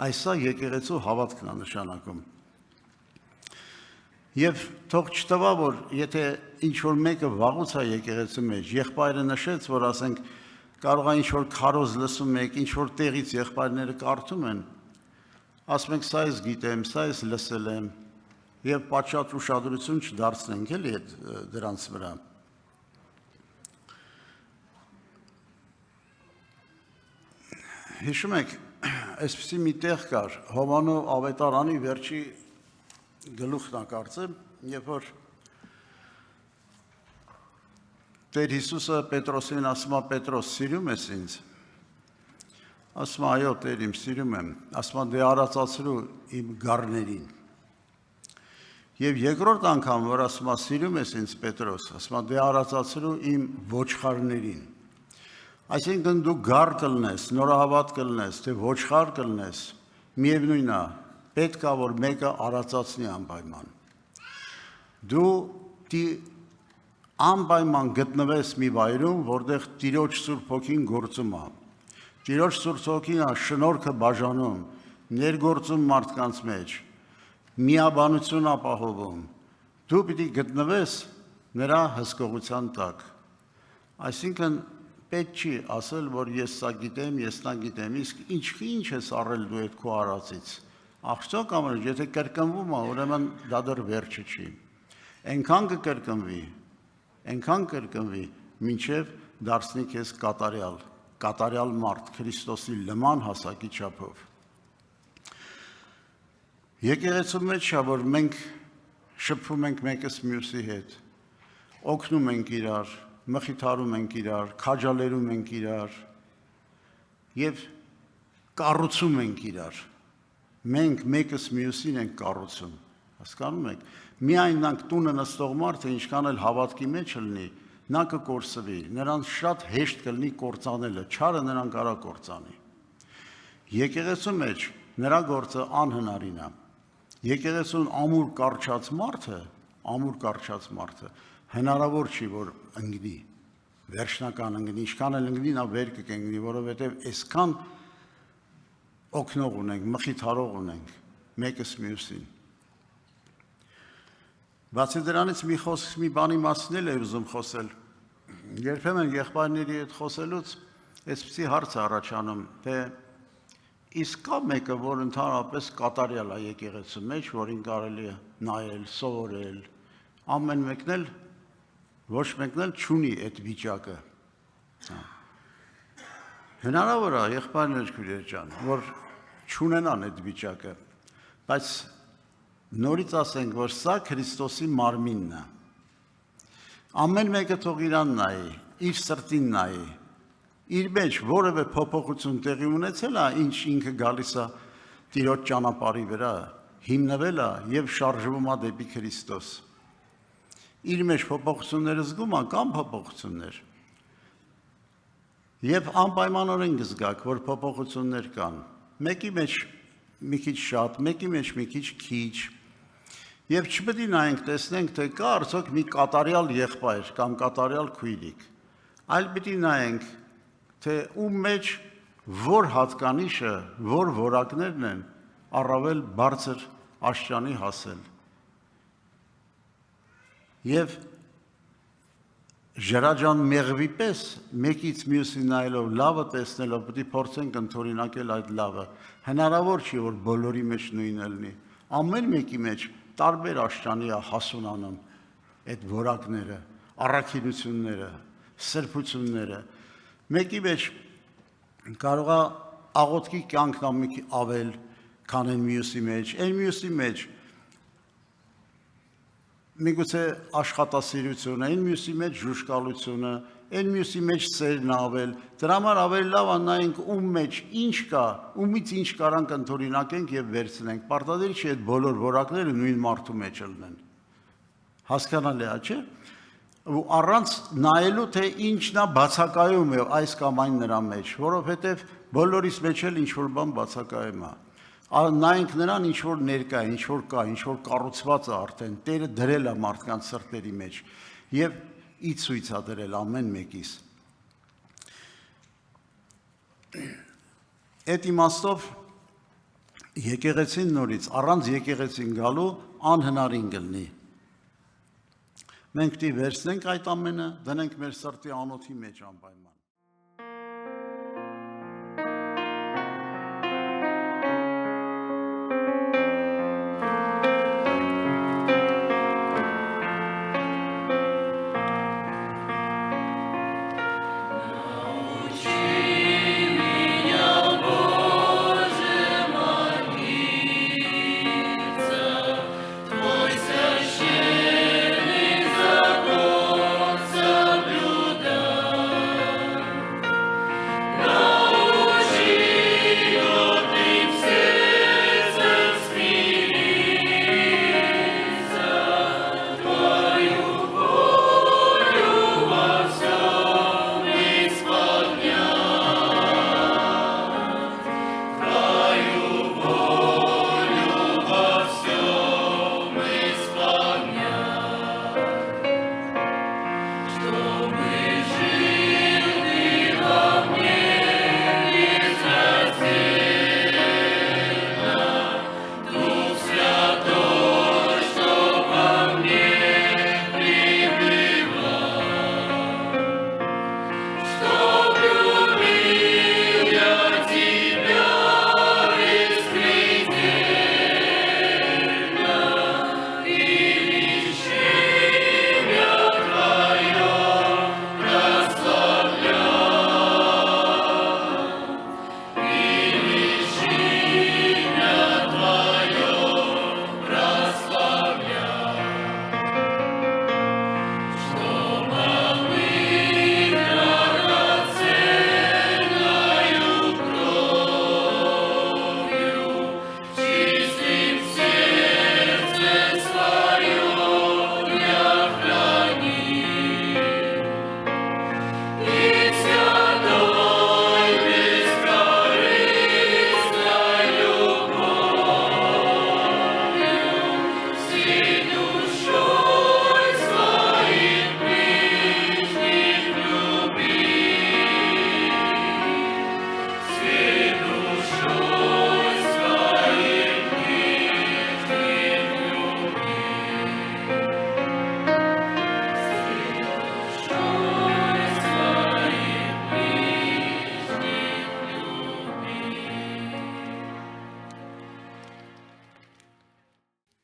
Այսա եկեղեցու հավատքն է նշանակում։ Եվ թող չտվա, որ եթե ինչ-որ մեկը վաղուց է եկեղեցու մեջ, եղբայրը նշեց, որ ասենք կարող է ինչ-որ քարոզ լսում եք, ինչ-որ տեղից եղբայրները կարդում են, ասում եք սա ես գիտեմ, սա ես լսել եմ, եւ պատշաճ ուշադրություն չդարձնենք էլի այդ դրանց վրա։ Հիշում եք, այսպեսի մի տեղ կար, Հովանու ավետարանի վերջի գլուխն է կարծեմ, երբ որ Տեր Հիսուսը Պետրոսին ասում է, Պետրոս, սիրում ես ինձ։ Ասում է, այո, Տեր, իմ սիրում եմ։ Ասում է, դե արածացրու իմ գառներին։ Եվ երկրորդ անգամ, որ ասում է, սիրում ես ինձ, Պետրոս, ասում է, դե արածացրու իմ ոչխարներին։ Այսինքն դու գառ կլնես, նորահավատ կլնես, թե ոչխար կլնես, միևնույն է, պետք է որ մեկը արածացնի անպայման։ Դու անպայման գտնվես մի վայրում, որտեղ Տիրոջ Սուրբ Հոգին գործում է։ Տիրոջ Սուրբ Հոգին է շնորհքը բաժանում, ներգործում մարդկանց մեջ, միաբանություն ապահովում։ Դու պիտի գտնվես նրա հսկողության տակ։ Այսինքն պետք չի ասել, որ ես սա գիտեմ, ես նա գիտեմ, իսկ ինչ ես առել դու այդ քո արածից։ Աղջոք ամեն, եթե կրկնվում է, ուրեմն դա դեռ վերջը չի։ Այնքան կկրկնվի, մինչև դարձնի քեզ կատարյալ մարդ, Քրիստոսի լման հասակի չափով։ Եկեղեցու մեջ է, որ մենք շփվում ենք մեկս մյուսի հետ, օգնում ենք իրար, մխիթարում ենք իրար, քաջալերում ենք իրար եւ կառուցում ենք իրար։ Մենք մեկս մյուսին ենք կառուցում, հասկանում եք։ Միայն նրանք տունը նստող մարդը ինչքան էլ հավատքի մեջ լինի, նա կկորսվի, նրանց շատ հեշտ կլինի կործանելը, չարը նրան կարա կործանի։ Եկեղեցու մեջ նրա գործը անհնարին է։ Եկեղեցուն ամուր կարճած մարդը հնարավոր չի որ ընկնի, վերջնական ընկնի, ինչքան էլ ընկնի նա վեր կընկնի, որովհետև այսքան օգնող ունենք, մխիթարող ունենք մեկս մյուսին։ Բացի դրանից մի բանի մասին էլ եմ ուզում խոսել։ Երբեմն եղբայրների հետ խոսելուց այսպիսի հարց է առաջանում, թե իսկ կա մեկը, որ ընդհանրապես կատարյալ է եկեղեցու մեջ, որին կարելի է նայել, սովորել, ամեն մեկն էլ ոչ մեկն էլ չունի այդ վիճակը։ Հնարավոր է եղբայրներ քույրեր ջան, որ չունենան այդ վիճակը, բայց նորից ասենք, որ սա Քրիստոսի մարմինն է։ Ամեն մեկը թող իրան նայի, իր սրտին նայի, իր մեջ որևէ փոփոխություն տեղի ունեցել է, ինչ ինքը գալիս է Տիրոջ ճանապարհի վրա, հիմնվել է եւ շարժվում է դեպի Քրիստոս։ Իր մեջ փոփոխությունները զգում է կամ փոփոխություններ։ Եվ անպայմանորեն կզգաք, որ փոփոխություններ կան։ Մեկի մեջ մի քիչ շատ, մեկի մեջ մի քիչ քիչ։ Եվ չպետք է նայենք, տեսնենք, թե կա արդյոք մի կատարյալ եղբայր կամ կատարյալ քույրիկ, այլ պիտի նայենք, թե ում մեջ որ հատկանիշը, որ որակներն են առավել բարձր աշճանի հասել։ Եվ ժրաջան մեղվի պես մեկից մյուսին նայելով, լավը տեսնելով, պետք է փորձենք ընդօրինակել այդ լավը։ Հնարավոր չի, որ բոլորի մեջ նույնը լինի։ Ամեն մեկի մեջ տարբեր աշճանի է հասունանում այդ որակները, առաքինությունները, սրբությունները։ Մեկի մեջ կարող է աղոթքի կյանքն ավել, քան այն մյուսի մեջ, այն մյուսի մեջ միգուցե աշխատասիրությունը, այն մյուսի մեջ ժուշկալությունը, այն մյուսի մեջ սերն ավել, դրա համար ավելի լավ է նայենք ում մեջ ինչ կա, ումից ինչ կարանք ընդօրինակենք եւ վերցնենք։ Պարտադիր չի այդ բոլոր որակները նույն մարդու մեջ լինեն։ Հասկանալի է, չէ՞։ Ու առանց նայելու թե ինչն է բացակայում է այս կամ այն նրա մեջ, որովհետև բոլորիս մեջ էլ ինչ որ բան բացակայում է։ Նայենք նրան ինչ որ ներկա է, ինչ որ կա, ինչ որ կառուցված է արդեն, Տերը դրել է մարդկանց սրտերի մեջ եւ ի ցույց է դրել ամեն մեկիս։ Այդ իմաստով եկեղեցին նորից առանց եկեղեցին գալու անհնարին կլինի։ Մենք դի վերցնենք այդ ամենը, դնենք մեր սրտի անոթի մեջ անպայման։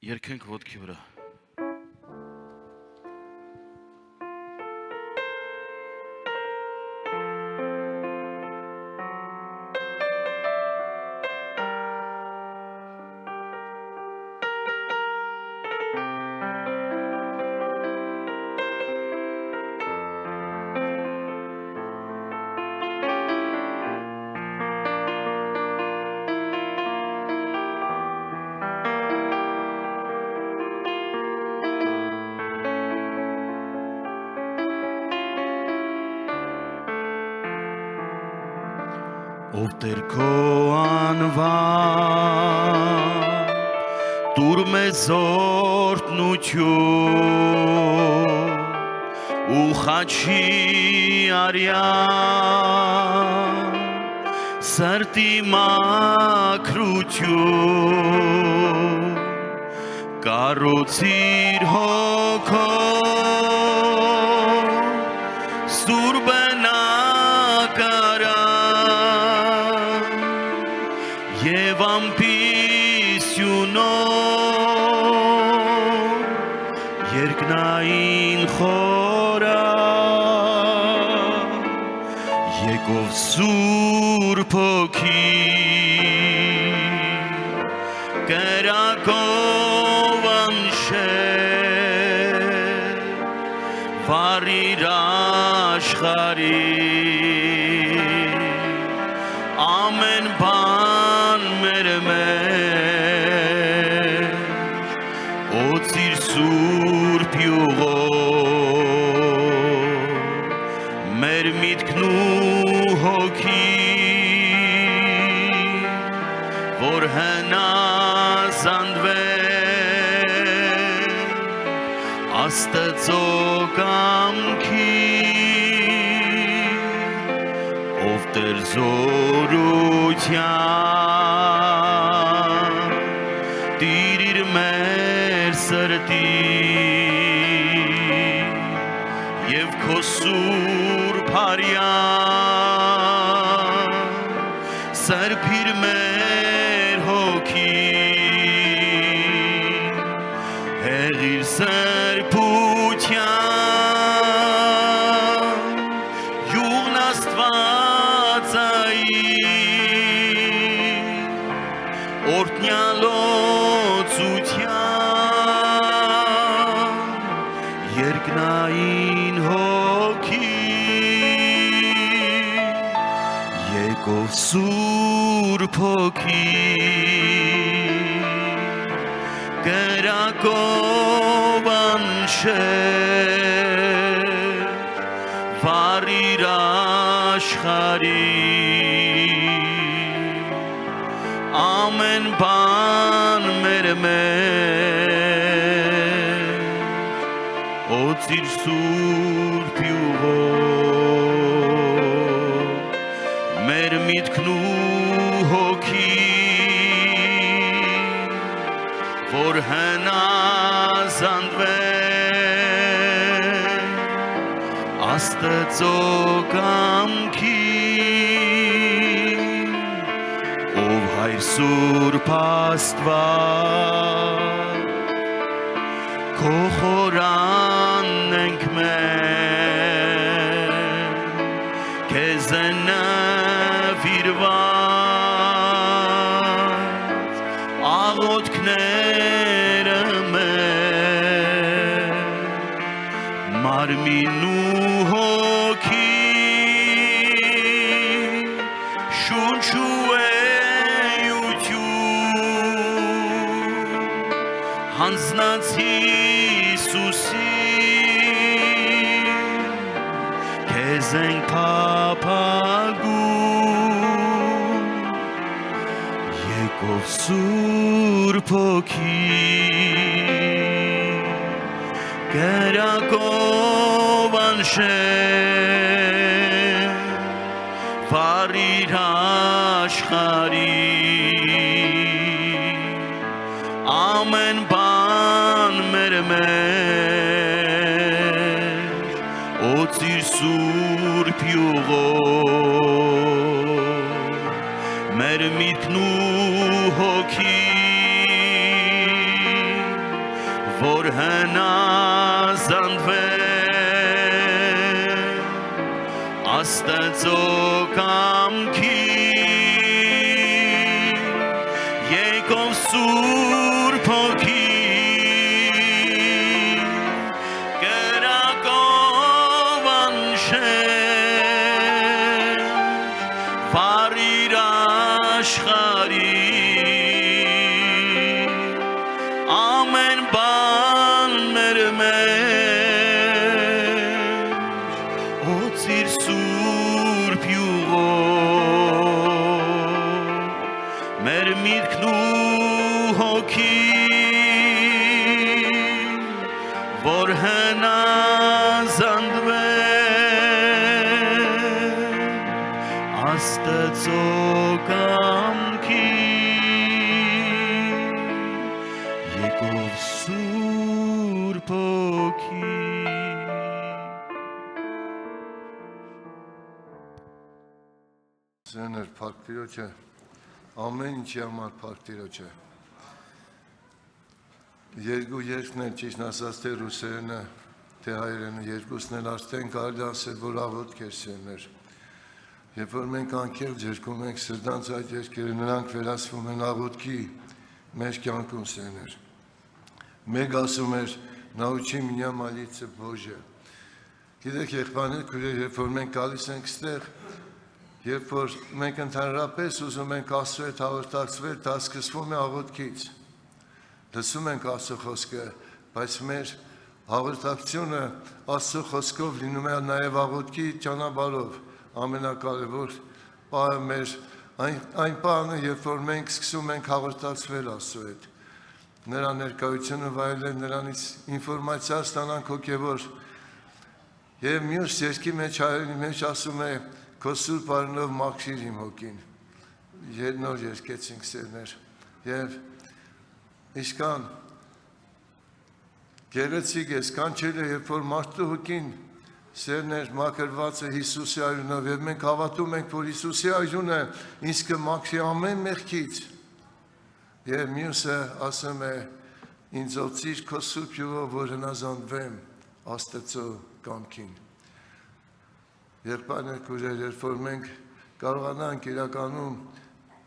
Երկենք ոտքի վրա։ Ով Տեր քո անվան դուր մեզ օրհնություն ու խաչի արյան սրտի մաքրություն կառուցիր հոգով սուրբ Եվ ամպիսյունով երկնային խորա եկով սուրբ հոգի կրակով անշեր վարիր աշխարհի ամեն բան մեր օծիր սուրբ յուղով մեր միտքն ու հոգին որ հնազանդվեն Աստծո կամքին ով Տեր զորության տիրիր մեր սրտին և քո սուրբ արյան սրբիր մեր հոգին հեղիր սրբության յուղն Աստվածային օրհնյալոցության երկնային հոգի եկով սուրբ հոգի կրակով անշեր վարիր աշխարհի ամեն բան մեր օծիր սուրբ յուղով մեր միտքն ու հոգին որ հնազանդվեն Աստծո կամքին ով Հայր Սուրբ Աստված քո խորանն ենք մենք քեզ նվիրված աղոթքները մենք մարմին ու հոգի շունչու հանձնած Հիսուսին քեզ ենք փափագում եկով սուրբ հոգի կրակով անշեր վարիր աշխարհի ամեն բան մեր օծիր սուրբ յուղով մեր միտքն ու հոգին հնազանդվեմ Աստծո կամքի եկով Սուրբ Հոգի կրակով անշեր վարիր աշխարհի ամեն բան մեր մեջ օծիր Սուրբ յուղով մեր միտքն ու հոգին որ հնազանդվեն Աստծո կամքի եկով Սուրբ Հոգի Սեներ փառք Տիրոջը, ամեն ինչի համար փառք Տիրոջը։ Երկու երկն են ճիշտ ասած թե ռուսերենը, թե հայերենը, երկուսն էլ արդեն կարելի ասել, որ աղոթք էր Սեներ։ Երբ որ մենք անկեղծ երգում ենք սրտանց այդ երգերը, նրանք վերածվում են աղոթքի մեր կյանքում Սեներ։ Մեկ ասում էր «Научи меня молиться, Боже»։ Գիտեք եղբայրներ, քույրեր, երբ որ մենք գալիս ենք ստեղ, երբ որ մենք ընդհանրապես ուզում ենք Աստծո հետ հաղորդակցվել, դա սկսվում է աղոթքից։ Լսում ենք Աստծո խոսքը, բայց մեր հաղորդակցությունը Աստծո խոսքով լինում է նաև աղոթքի ճանապարհով։ Ամենակարևոր բանը մեր այն բանը, երբ որ մենք սկսում ենք հաղորդակցվել Աստծո հետ։ Նրա ներկայությունը վայելել, նրանից ինֆորմացիա ստանանք հոգևոր։ Եվ մյուս երկի մեջ հայերենի մեջ ասում է «Քո սուրբ արյունով մաքրիր իմ հոգին»։ Նոր երկեցինք սերներ։ Եվ Իշքան գեղեցիկ է, սքանչել է, երբ որ մարդու հոգին սերներ մաքրված է Հիսուսի արյունով, եւ մենք հավատում ենք, որ Հիսուսի արյունը ինձ կմաքրի ամեն մեղքից։ Եվ մյուսը ասում է ինձ օծիր քո սուրբ յուղով, որ հնազանդվեմ Աստծո կամքին։ Եղբայրներ, քույրեր, երբ որ մենք կարողանանք իրականում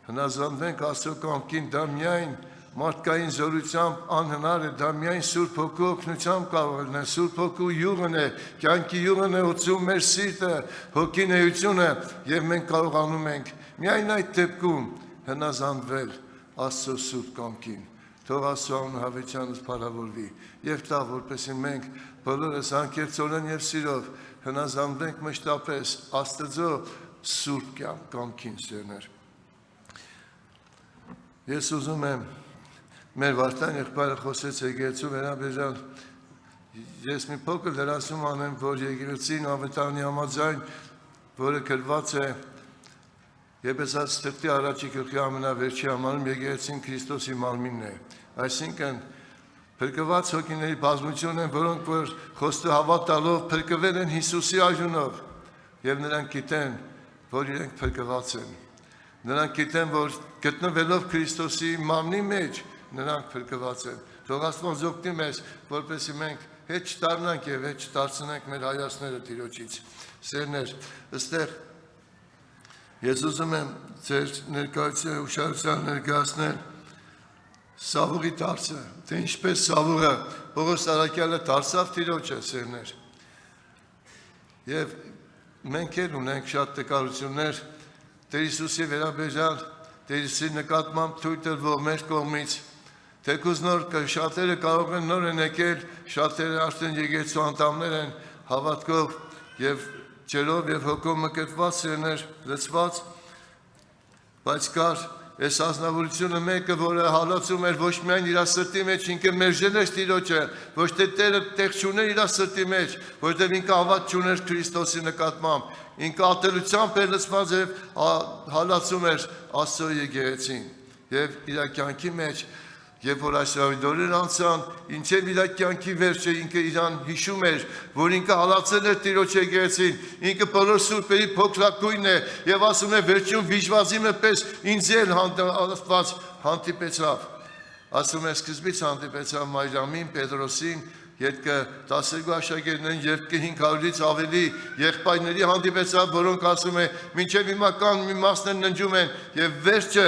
հնազանդվենք Աստծո կամքին, դա միայն մարդկային զորությամբ անհնար է, դա միայն Սուրբ Հոգու օգնությամբ կարող է լինել, Սուրբ Հոգու յուղն է, կյանքի յուղն է օծում մեր սիրտը, հոգին էությունը, եւ մենք կարողանում ենք միայն այդ դեպքում հնազանդվել Աստծո Սուրբ կամքին։ Թող Աստծո անունը հավիտյանս փառավորվի եւ տա, որպեսզի մենք բոլորս անկեղծորեն եւ սիրով հնազանդվենք մշտապես Աստծո Սուրբ կամքին սերներ։ Ես ուզում եմ մեր Վարդան եղբայրը խոսեց եկեղեցու վերաբերյալ, ես մի փոքր լրացում անեմ, որ եկեղեցին ավետարանի համաձայն, որը գրված է Եփեսացիս թղթի առաջի գլխի ամենավերջի համարում եկեղեցին Քրիստոսի մարմինն է, այսինքն փրկված հոգիների բազմություն են, որոնք որ խոստը հավատալով փրկվել են Հիսուսի արյունով եւ նրանք գիտեն, որ իրենք փրկված են։ Նրանք գիտեն, որ գտնվելով Քրիստոսի մարմնի մեջ նրանք փրկված են։ Թող Աստված օգնի մեզ, որպեսզի մենք հետ չդառնանք եւ հետ չդարձնենք մեր հայացքները Տիրոջից։ Սերներ, ըստեղ ես ուզում եմ ձեր ներկայացուցիչ ուշադրության ներկայացնել Սավուղի դարձը, թե ինչպես Սավուղը Պողոս Արաքյալը դարձավ Տիրոջը, սերներ։ Եվ մենք էլ ունենք շատ տկարություններ Տեր Հիսուսի վերաբերյալ, Տեր Հիսուսի նկատմամբ թույլ տրվող մեր կողմից, թեկուզ նոր շատերը կարող են նոր են եկել, շատերը արդեն եկեղեցու անդամներ են հավատքով եւ ջերով եւ հոգով մկրտված սերներ լցված, բայց կար այս ազնվորությունը մեկը, որը հալածում էր ոչ միայն իր սրտի մեջ, ինքը մերժել էր Տիրոջը, ոչ թե Տերը տեղ չուներ իր սրտի մեջ, որտեղ ինքը հավատ չուներ Քրիստոսի նկատմամբ, ինքը ատելությամբ էր լցված եւ հալածում էր Աստծո եկեղեցին եւ իր կյանքի մեջ Երբ որ այս ավիդորեր անցան, ինչև իր կյանքի վերջը ինքը իրան հիշում էր, որ ինքը հալածել էր Տիրոջ եկեղեցին, ինքը բոլոր սուրբերի փոքրակույնն է եւ ասում է վերջում վիժվազի պես ինձ էլ Աստված հանդիպեցավ։ Ասում է սկզբից հանդիպեցավ Մարիամին, Պետրոսին, ետքը 12 աշակերտներին եւ 500-ից ավելի եղբայրների հանդիպեցավ, որոնք ասում է մինչեւ հիմա կան մի մասներ ննջում են եւ վերջը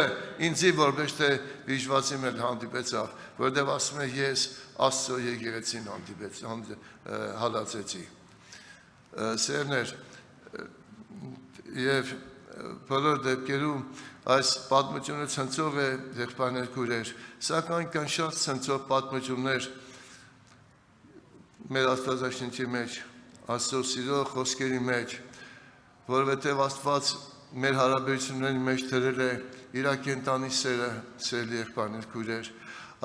ինձի որպես թե վիժվածի մել հանդիպեցավ, որտեղ ասում է ես Աստծո եկեղեցին հալածեցի։ Սերներ եւ բոլոր դեպքերում այս պատմությունը ցնցող է եղբայրներ քուրեր, սակայն կան շատ ցնցող պատմություններ մեր Աստվածաշնչի մեջ, Աստծո սիրո խոսքերի մեջ, որովհետև Աստված մեր հարաբերությունների մեջ դրել է իր կենտանի սերը, սիրելի եղբայրներ քուրեր։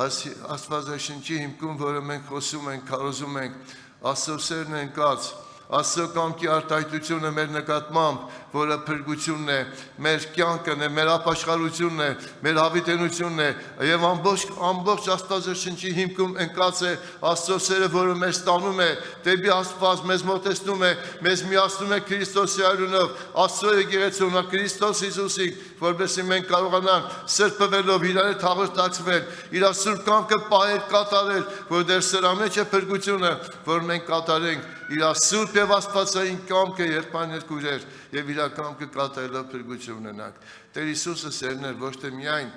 Այս Աստվածաշնչի հիմքում, որը մենք խոսում ենք, քարոզում ենք, Աստծո սերն է ընկած, Աստծո կամքի արտահայտությունը մեր նկատմամբ, որը փրկությունն է, մեր կյանքն է, մեր ապաշխարությունն է, մեր հավիտենությունն է, եւ ամբողջ Աստվածաշնչի հիմքում ընկած է Աստծո սերը, որը մեզ ստանում է դեպի Աստված, մեզ մոտեցնում է, մեզ միացնում է Քրիստոսի արյունով, Աստծո եկեղեցուն, Քրիստոս Հիսուսին, որովհետեւ մենք կարողանանք սրբվելով իրար հետ հաղորդակցվել, իր սուրբ կամքը պահել, կատարել, որտեղ սրա մեջ է փրկությունը, որ մենք կատարենք իր սուրբ եւ աստվածային կամքը եղբայրներ քույրեր եւ իր կամքը կատարելով փրկություն ունենանք։ Տեր Հիսուսը սերներ ոչ թե միայն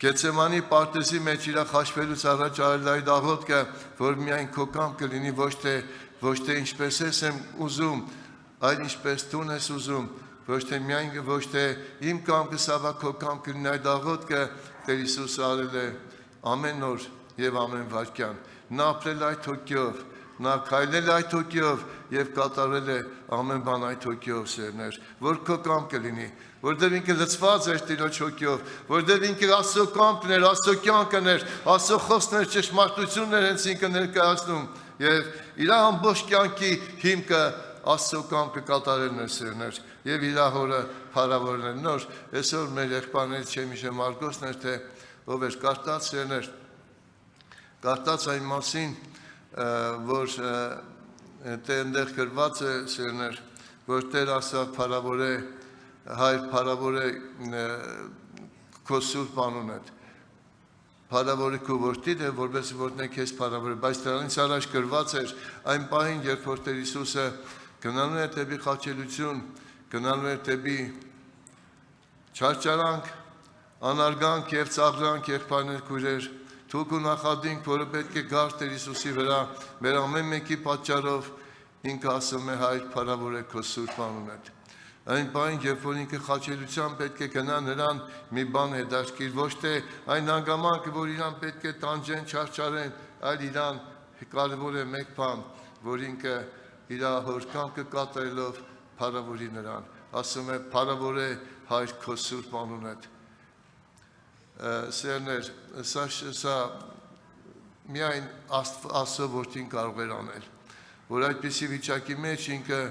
Գեթսեմանի պարտեզի մեջ իր խաչվելուց առաջ արել այդ աղոթքը, որ միայն քո կամքը լինի, ոչ թե ինչպես ես եմ ուզում, այլ ինչպես դու ես ուզում, ոչ թե իմ կամքը սավա քո կամքը լինի այդ աղոթքը, Տեր Հիսուսը արել է ամեն օր եւ ամեն վայրկյան։ Նա ապրել այդ հոգիով, նա քայլել այդ հոգիով եւ կատարել է ամեն բան այդ հոգիով սերներ, որ քո կամքը լինի, որտեղ ինքը լցված էր Տիրոջ հոգիով, որտեղ ինքը Աստծո կամքն էր, Աստծո կյանքն էր, Աստծո խոսքն էր, ճշմարտությունն էր հենց ինքը ներկայացնում եւ իր ամբողջ կյանքի հիմքը Աստծո կամքը կատարելն էր սերներ եւ իր հորը փառավորն էր։ Նոր այսօր մեր եղբայրներից չեմ հիշում Մարգոսն էր թե ով էր կարտած սերներ, կարտած այն մասին, որ այնտեղ գրված է սերներ, որ Տեր ասավ փառավոր է, հայր փառավոր է քո սուրբ անունդ, փառավոր է քո որդիդ է, որպես որդն է քեզ փառավոր է, բայց դրանից առաջ գրված էր այն պահին, երբ որ Տեր Հիսուսը գնալու է դեպի խաչելություն, գնալու է դեպի չարչարանք, անարգանք եւ ծաղրանք եղբայրներ քույրեր, Թուք ու նախադինք, որը պետք է գար Տեր Հիսուսի վրա, մեր ամեն մեկի պատճառով, ինքը ասում է հայր փառավոր է քո սուրբ անունդ։ Այն բան, երբ որ ինքը խաչելության պետք է գնա նրան մի բան հետաքրքիր, ոչ թե այն հանգամանքը, որ իրան պետք է տանջեն, չարչարեն, այլ իրան կարևոր է մեկ բան, որ ինքը իր հոր կամքը կատարելով փառավորի նրան։ Ասում է փառավոր է հայր քո սուրբ անունդ։ Սերներ, սա միայն Աստծո որդին կարող էր անել, որ այդպիսի վիճակի մեջ ինքը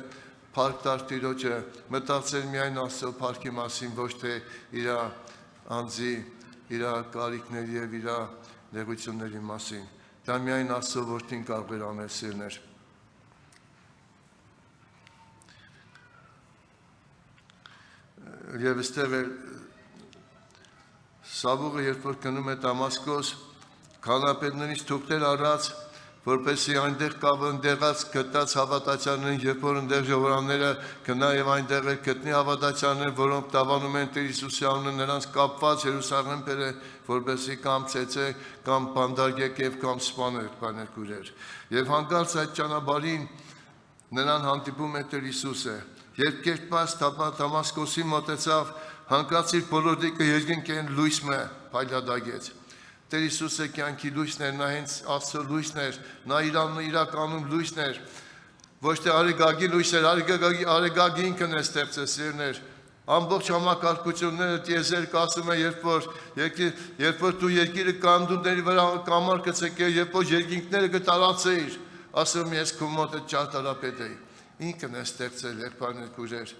փառք տար Տիրոջը, մտածել միայն Աստծո փառքի մասին, ոչ թե իր անձի, իր կարիքների եւ իր նեղությունների մասին։ Դա միայն Աստծո որդին կարող էր անել սերներ։ Եվ այստեղ Սավուղը երբ որ գնում է Դամասկոս, քահանապետներից թուղթեր առած, որպեսզի այնտեղ կավնդեղած գտած հավատացյալներին, երբ որ այնտեղ ժողովրդները գնա եւ այնտեղ գտնի հավատացյալներ, որոնք դավանում են Տեր Հիսուսի անունը, նրանց կապված Երուսաղեմ բերե, որպեսզի կամ ծեծե, կամ բանդարգեք եւ կամ սպանե բաներ քուրեր։ Եվ հանկարծ այդ ճանապարհին նրան հանդիպում է Տեր Հիսուսը։ Երբ կերպած Դամասկոսի մոտեցավ, հանկարծ իր բոլորտիկը երկնքեն լույսը փայլադագեց։ Տեր Հիսուսը կյանքի լույսն էր, նա հենց Աստծո լույսն էր, նա իրականում լույսն էր, ոչ թե արեգագի լույս էր, արեգագի ինքն է ստեղծել սերներ։ Ամբողջ համակարգությունները տիեզեր կասում է, երբ որ դու երկիրը կանդունների վրա կամար կցեկեր, երբ որ երկինքները կտարածեիր, ասում ես քո մոտ ճարտարապետ էի։ Ինքն է ստեղծել եղբայրներ քույրեր։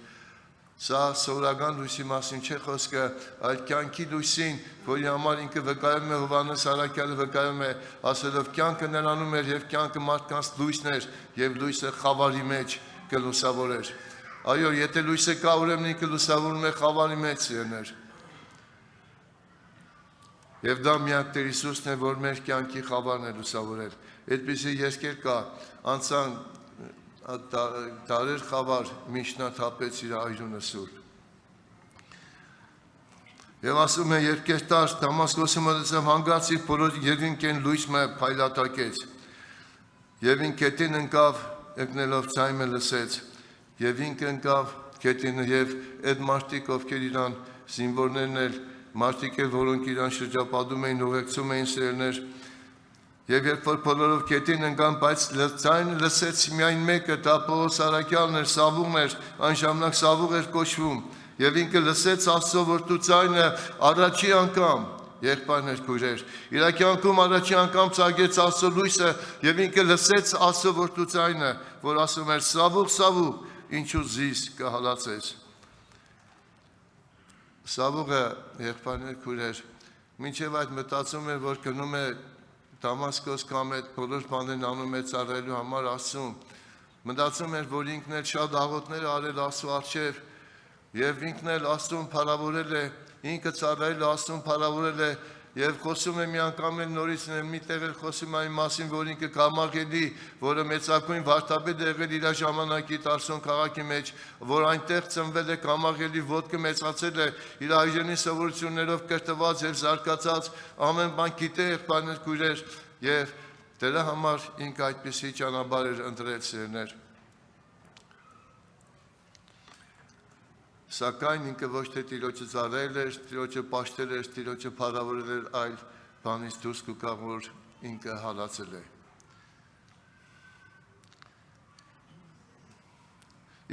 Սա սովորական լույսի մասին չէ խոսքը, այլ կյանքի լույսին, որի համար ինքը վկայում է Հովհաննես Առաքյալը վկայում է, ասելով կյանքը նրանում էր եւ կյանքը մարդկանց լույսն էր եւ լույսը խավարի մեջ կլուսավորեր։ Այո, եթե լույսը կա, ուրեմն ինքը լուսավորում է խավարի մեջ սերներ։ Եվ դա միակ Տեր Հիսուսն է, որ մեր կյանքի խավարն է լուսավորել։ Այդպիսի երկեր կա, անցան դարեր խավար, միշտ նա թափեց իր այրունը սուրբ։ Եվ ասում է երկերտար Դամասկոսի մոտեցավ հանգացիր բոլոր երկինքեն լույսը փայլատակեց։ Եվ ինքը կետին ընկավ, եկնելով ցայմը լսեց։ Եվ ինքը ընկավ կետին եւ այդ մարդիկ ովքեր իրան զինվորներն էլ մարդիկ էլ որոնք իրան շրջապատում էին, ուղեկցում էին սերներ։ Եվ երբ որ բոլորով կետին ընկան, բայց ցայմը լսեց միայն մեկը, դա Պողոս Արաքյալն էր, Սավուղն էր, այն ժամանակ Սավուղ էր կոչվում։ Եվ ինքը լսեց Աստծո որդու ձայնը առաջի անգամ, եղբայրներ քույրեր, իր կյանքում առաջի անգամ ծագեց Աստծո լույսը եւ ինքը լսեց Աստծո որդու ձայնը, որ ասում էր Սավուղ, Սավուղ, ինչու զիս կհալածես։ Սավուղը, եղբայրներ քույրեր, մինչև այդ մտածում էր, որ գնում է Դամասկոս կամ այդ բոլոր բաներն անում է ծառայելու համար Աստծուն։ Մտածում էր, որ ինքն էլ շատ աղոթներ արել Աստծո առջև Եվ ինքն էլ Աստծուն փառավորել է, ինքը ծառայել Աստծուն փառավորել է եւ խոսում է մի անգամ էլ նորից մի տեղ էլ խոսում այն մասին, որ ինքը Գամաղելի, որը մեծակույն վարդապետ է եղել իր ժամանակի Տարսոն քաղաքի մեջ, որ այնտեղ ծնվել է Գամաղելի, ոտքը մեծացել է, իր այժմի սովորություններով կրթված եւ զարգացած, ամեն բան գիտե եղբայրներ քույրեր եւ դրա համար ինքը այդպիսի ճանապարհ էր ընտրել սերներ։ Սակայն ինքը ոչ թե Տիրոջը ծառայել էր, Տիրոջը պաշտել էր, Տիրոջը փառավորել էր, այլ բանից դուրս կգավ, որ ինքը հալածել է։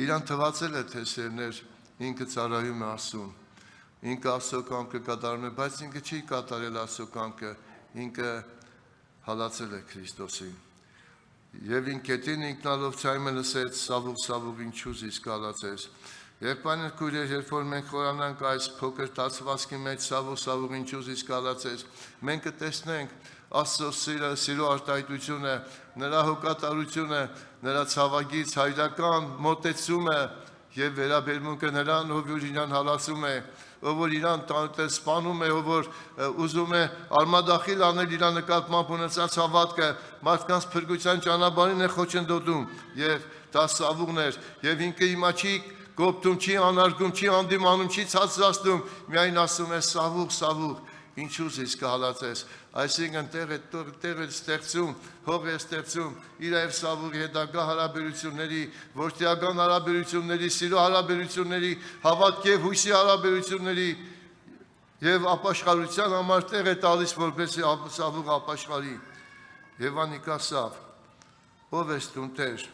Իրան թվացել է, թե սերներ, ինքը ծառայում է Աստծուն, ինքը Աստծո կամքը կատարում է, բայց ինքը չի կատարել Աստծո կամքը, ինքը հալածել է Քրիստոսին։ Եվ ինքետին ինքնալով ցայմը լսեց, Սավուղ, Սավուղ, ինչու զիս կհալածես։ Եղբայրներ քույրեր, երբ որ մենք խորանանք այս փոքր տածվածքի մեջ Սավուղ, Սավուղ, ինչու զիս կհալածես, մենք կտեսնենք Աստծո սիրո արտահայտությունը, նրա հոգատարությունը, նրա ցավագից հայրական մոտեցումը եւ վերաբերմունքը նրան, ով որ իրան հալածում է, ով որ իրան սպանում է, ով որ ուզում է արմադախիլ անել իր նկատմամբ ունեցած հավատքը, մարդկանց փրկության ճանապարհին է խոչընդոտում եւ դա Սավուղն էր եւ ինքը հիմա չի Գոպտում չի անարգում, չի անդիմանում, չի ցածրացնում, միայն ասում է Սավուղ, Սավուղ, ինչու զիս կհալածես։ Այսինքն տեղ է ստեղծում, հող է ստեղծում իր եւ Սավուղի հետագա հարաբերությունների, որդիական հարաբերությունների, սիրո հարաբերությունների, հավատքի եւ հույսի հարաբերությունների եւ ապաշխարության համար տեղ է տալիս, որպեսզի Սավուղ ապաշխարի։ Եվանիկա Սավ, ով ես դու Տեր։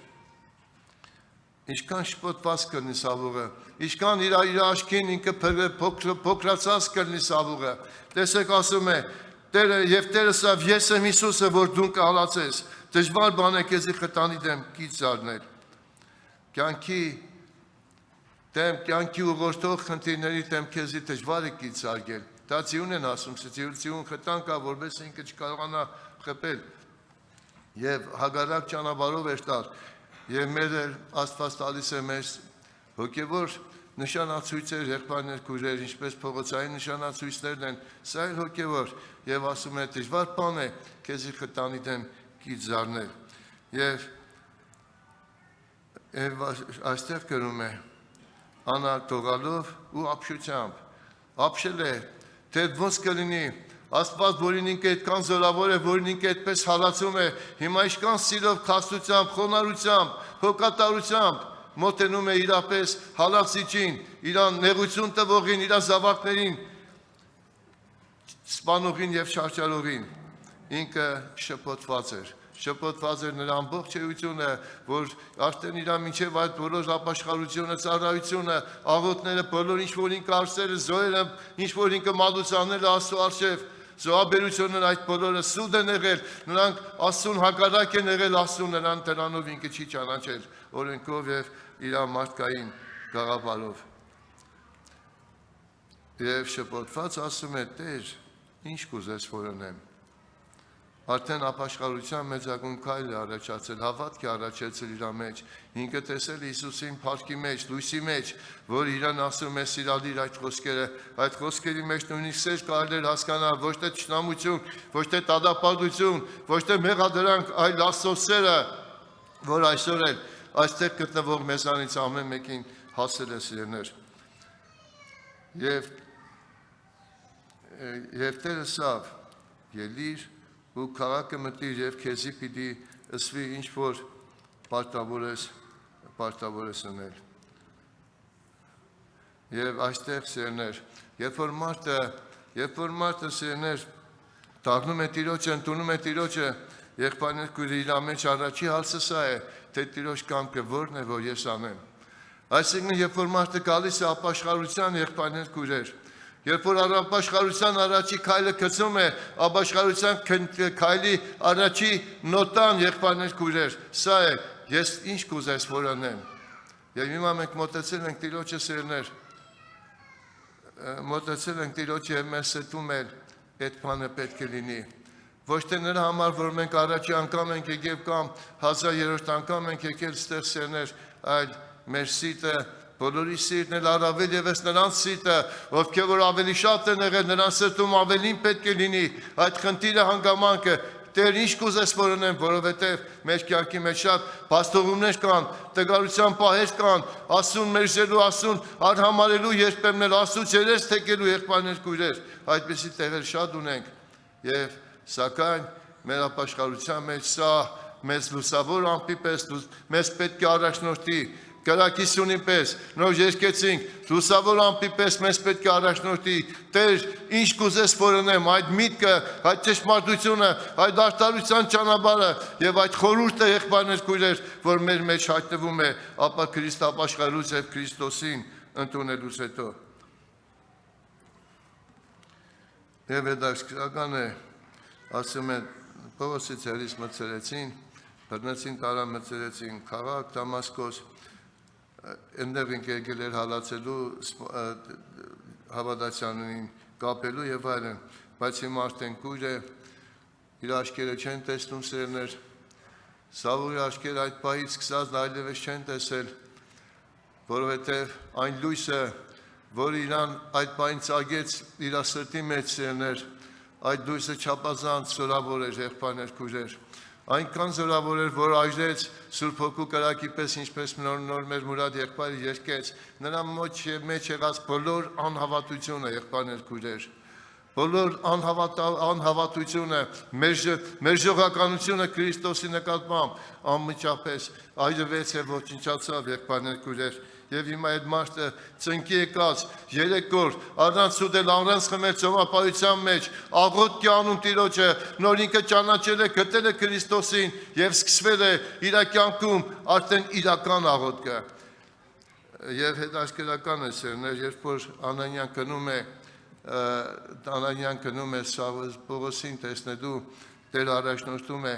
Ինչքան շփոթված կլինի Սավուղը, ինչքան իր աչքին ինքը փոքրացած կլինի Սավուղը։ Տեսեք ասում է, Տերը եւ Տերը Սավ, ես եմ Հիսուսը, որ դու կհալածես։ Դժվար բան է քեզի խտանի դեմ կից արնել։ Կյանքի ուղղորդող խնդիրների դեմ քեզի դժվար է կից արգել։ Դա ծիուն են ասում, ծիուն խտան կա, որպես ինքը չկարողանա խփել։ Եվ հագարակ ճանապարհով էր տար։ Եվ մեր էլ Աստված տալիս է մեզ հոգևոր նշանացույցեր, եղբայրներ քույրեր, ինչպես փողոցային նշանացույցներն են, սա էլ հոգևոր եւ ասում է դժվար բան է քեզի խտանի դեմ կից զարնել։ Եվ այստեղ գրում է անա տողալով ու ապշությամբ, ապշել է, թե ոնց կլինի Աստված, որին ինքը այդքան զորավոր է, որին ինքը այդպես հալածում է, հիմա ինչքան սիրով, քաստությամբ, խոնարհությամբ, հոգատարությամբ մոտենում է իրապես հալածիչին, իրան նեղություն տվողին, իր զավակներին, սպանողին եւ շարժարողին։ Ինքը շփոթված էր նրա ամբողջ էությունը, որ արդեն իր մինչև այդ բոլոր ապաշխարությունը, ծառայությունը, աղոթները, բոլոր ինչ որ ինքը արսել է, զոհերը, ինչ որ ինքը մատուցանել է Աստծո առջև, զոհաբերությունն այդ բոլորը սուտ են եղել, նրանք Աստծուն հակառակ են եղել, Աստծուն նրանով ինքը չի ճանաչել, օրենքով եւ իր մարդկային գաղափարով։ Եվ շփոթված ասում է. Տեր, ինչ կուզես որ անեմ։ Արդեն ապաշխարության մեծագույն քայլ է առաջացել, հավատք է առաջացել իր մեջ։ Ինքը տեսել Հիսուսին փառքի մեջ, լույսի մեջ, որ իրան ասում է սիրալիր այդ խոսքերը, այդ խոսքերի մեջ նույնիսկ սեր կարելի էր հասկանալ, ոչ թե թշնամություն, ոչ թե տադապարտություն, ոչ թե մեղադրանք, այլ Աստծո սերը, որ այսօր էլ այստեղ գտնվող մեզանից ամեն մեկին հասել է սիրներ։ Եվ Տերը սավ, ելիր ու քաղաքը մտիր եւ քեզի պիտի ըսվի ինչ որ պարտավոր ես ունել։ Եվ այստեղ սերներ, երբ որ մարդը սերներ դառնում է Տիրոջը, ընդունում է Տիրոջը, եղբայրներ քույրեր իր մեջ առաջի հարցը սա է, թե Տիրոջ կամքը որն է, որ ես անեմ։ Այսինքն երբ որ մարդը գալիս է ապաշխարության եղբայրներ քույրեր, երբ որ ապաշխարության առաջի քայլը գցում է, ապաշխարության քայլի առաջի նոտան եղբայրներ քույրեր, սա է, ես ինչ կուզես որ անեմ։ Եվ հիմա մենք մոտեցել ենք Տիրոջը սերներ, մոտեցել ենք Տիրոջը եւ մեր սրտում էլ այդ բանը պետք է լինի։ Ոչ թե նրա համար, որ մենք առաջի անգամ ենք եկել կամ 1000-րդ անգամ ենք եկել ստեղ սերներ, այլ մեր սիրտը, բոլորի սիրտն էլ առավել ևս նրանց սիրտը, ովքեր որ ավելի շատ են եղել, նրանց սրտում ավելին պետք է լինի այդ խնդիրը հանգամանքը, Տեր ինչ կուզես որ ունեմ, որովհետև մեր կյանքի մեջ շատ փաստողումներ կան, տգարության պահեր կան, ասուն մերժելու, ասուն արհամարելու, երբեմն էլ Աստծուց երես թեքելու եղբայրներ քույրեր, այդպիսի տեղեր շատ ունենք, եւ սակայն մեր ապաշխարության մեջ սա մեզ լուսավոր ամպի պես մեզ պետք է առաջնորդի, Կրակիսյունի պես, նոր երկեցինք, լուսավոր ամպի պես մեզ պետք է առաջնորդի, Տեր, ինչ կուզես որ ունեմ, այդ միտքը, այդ ճշմարտությունը, այդ արդարության ճանապարհը եւ այդ խորհուրդը եղբայրներ քույրեր, որ մեր մեջ հայտնվում է, ապա Քրիստ ապաշխարելուց եւ Քրիստոսին ընդունելուց հետո։ Եվ հետաքրքրական է, ասում են, Պողոսից հերիս մտցրեցին, բռնեցին տարան մտցրեցին քաղաք Դամասկոս, այնտեղ ենք եկել էր հալածելու հավատացյանին կապելու եւ այլն, բայց հիմա արդեն կույր է, իր աչքերը չեն տեսնում սերներ, Սավուրի աչքերը այդ պահից սկսած այլևս չեն տեսել, որովհետեւ այն լույսը, որ իրան այդ պահին ծագեց իր սրտի մեջ սերներ, այդ լույսը չափազանց զորավոր էր եղբայրներ քույրեր, այնքան զորավոր էր, որ այժեց Սուրբ Հոգու կրակի պես, ինչպես նոր մեր Մուրադ եղբայրը երկեց, նրա մեջ եղած բոլոր անհավատությունը եղբայրներ քույրեր, բոլոր անհավատությունը, մեր ժողականությունը Քրիստոսի նկատմամբ անմիջապես այրվեց եւ ոչնչացավ եղբայրներ քույրեր, եւ հիմա այդ մարդը ծնկի եկած 3 օր առանց ուտել, առանց խմել ծոմապահության մեջ աղոթք է անում Տիրոջը, նոր ինքը ճանաչել է, գտել է Քրիստոսին եւ սկսվել է իր կյանքում արդեն իրական աղոթքը։ Եվ հետաքրքրական է սերներ, երբ որ Անանյան գնում է Պողոսին տեսնելու, Տերը առաջնորդում է,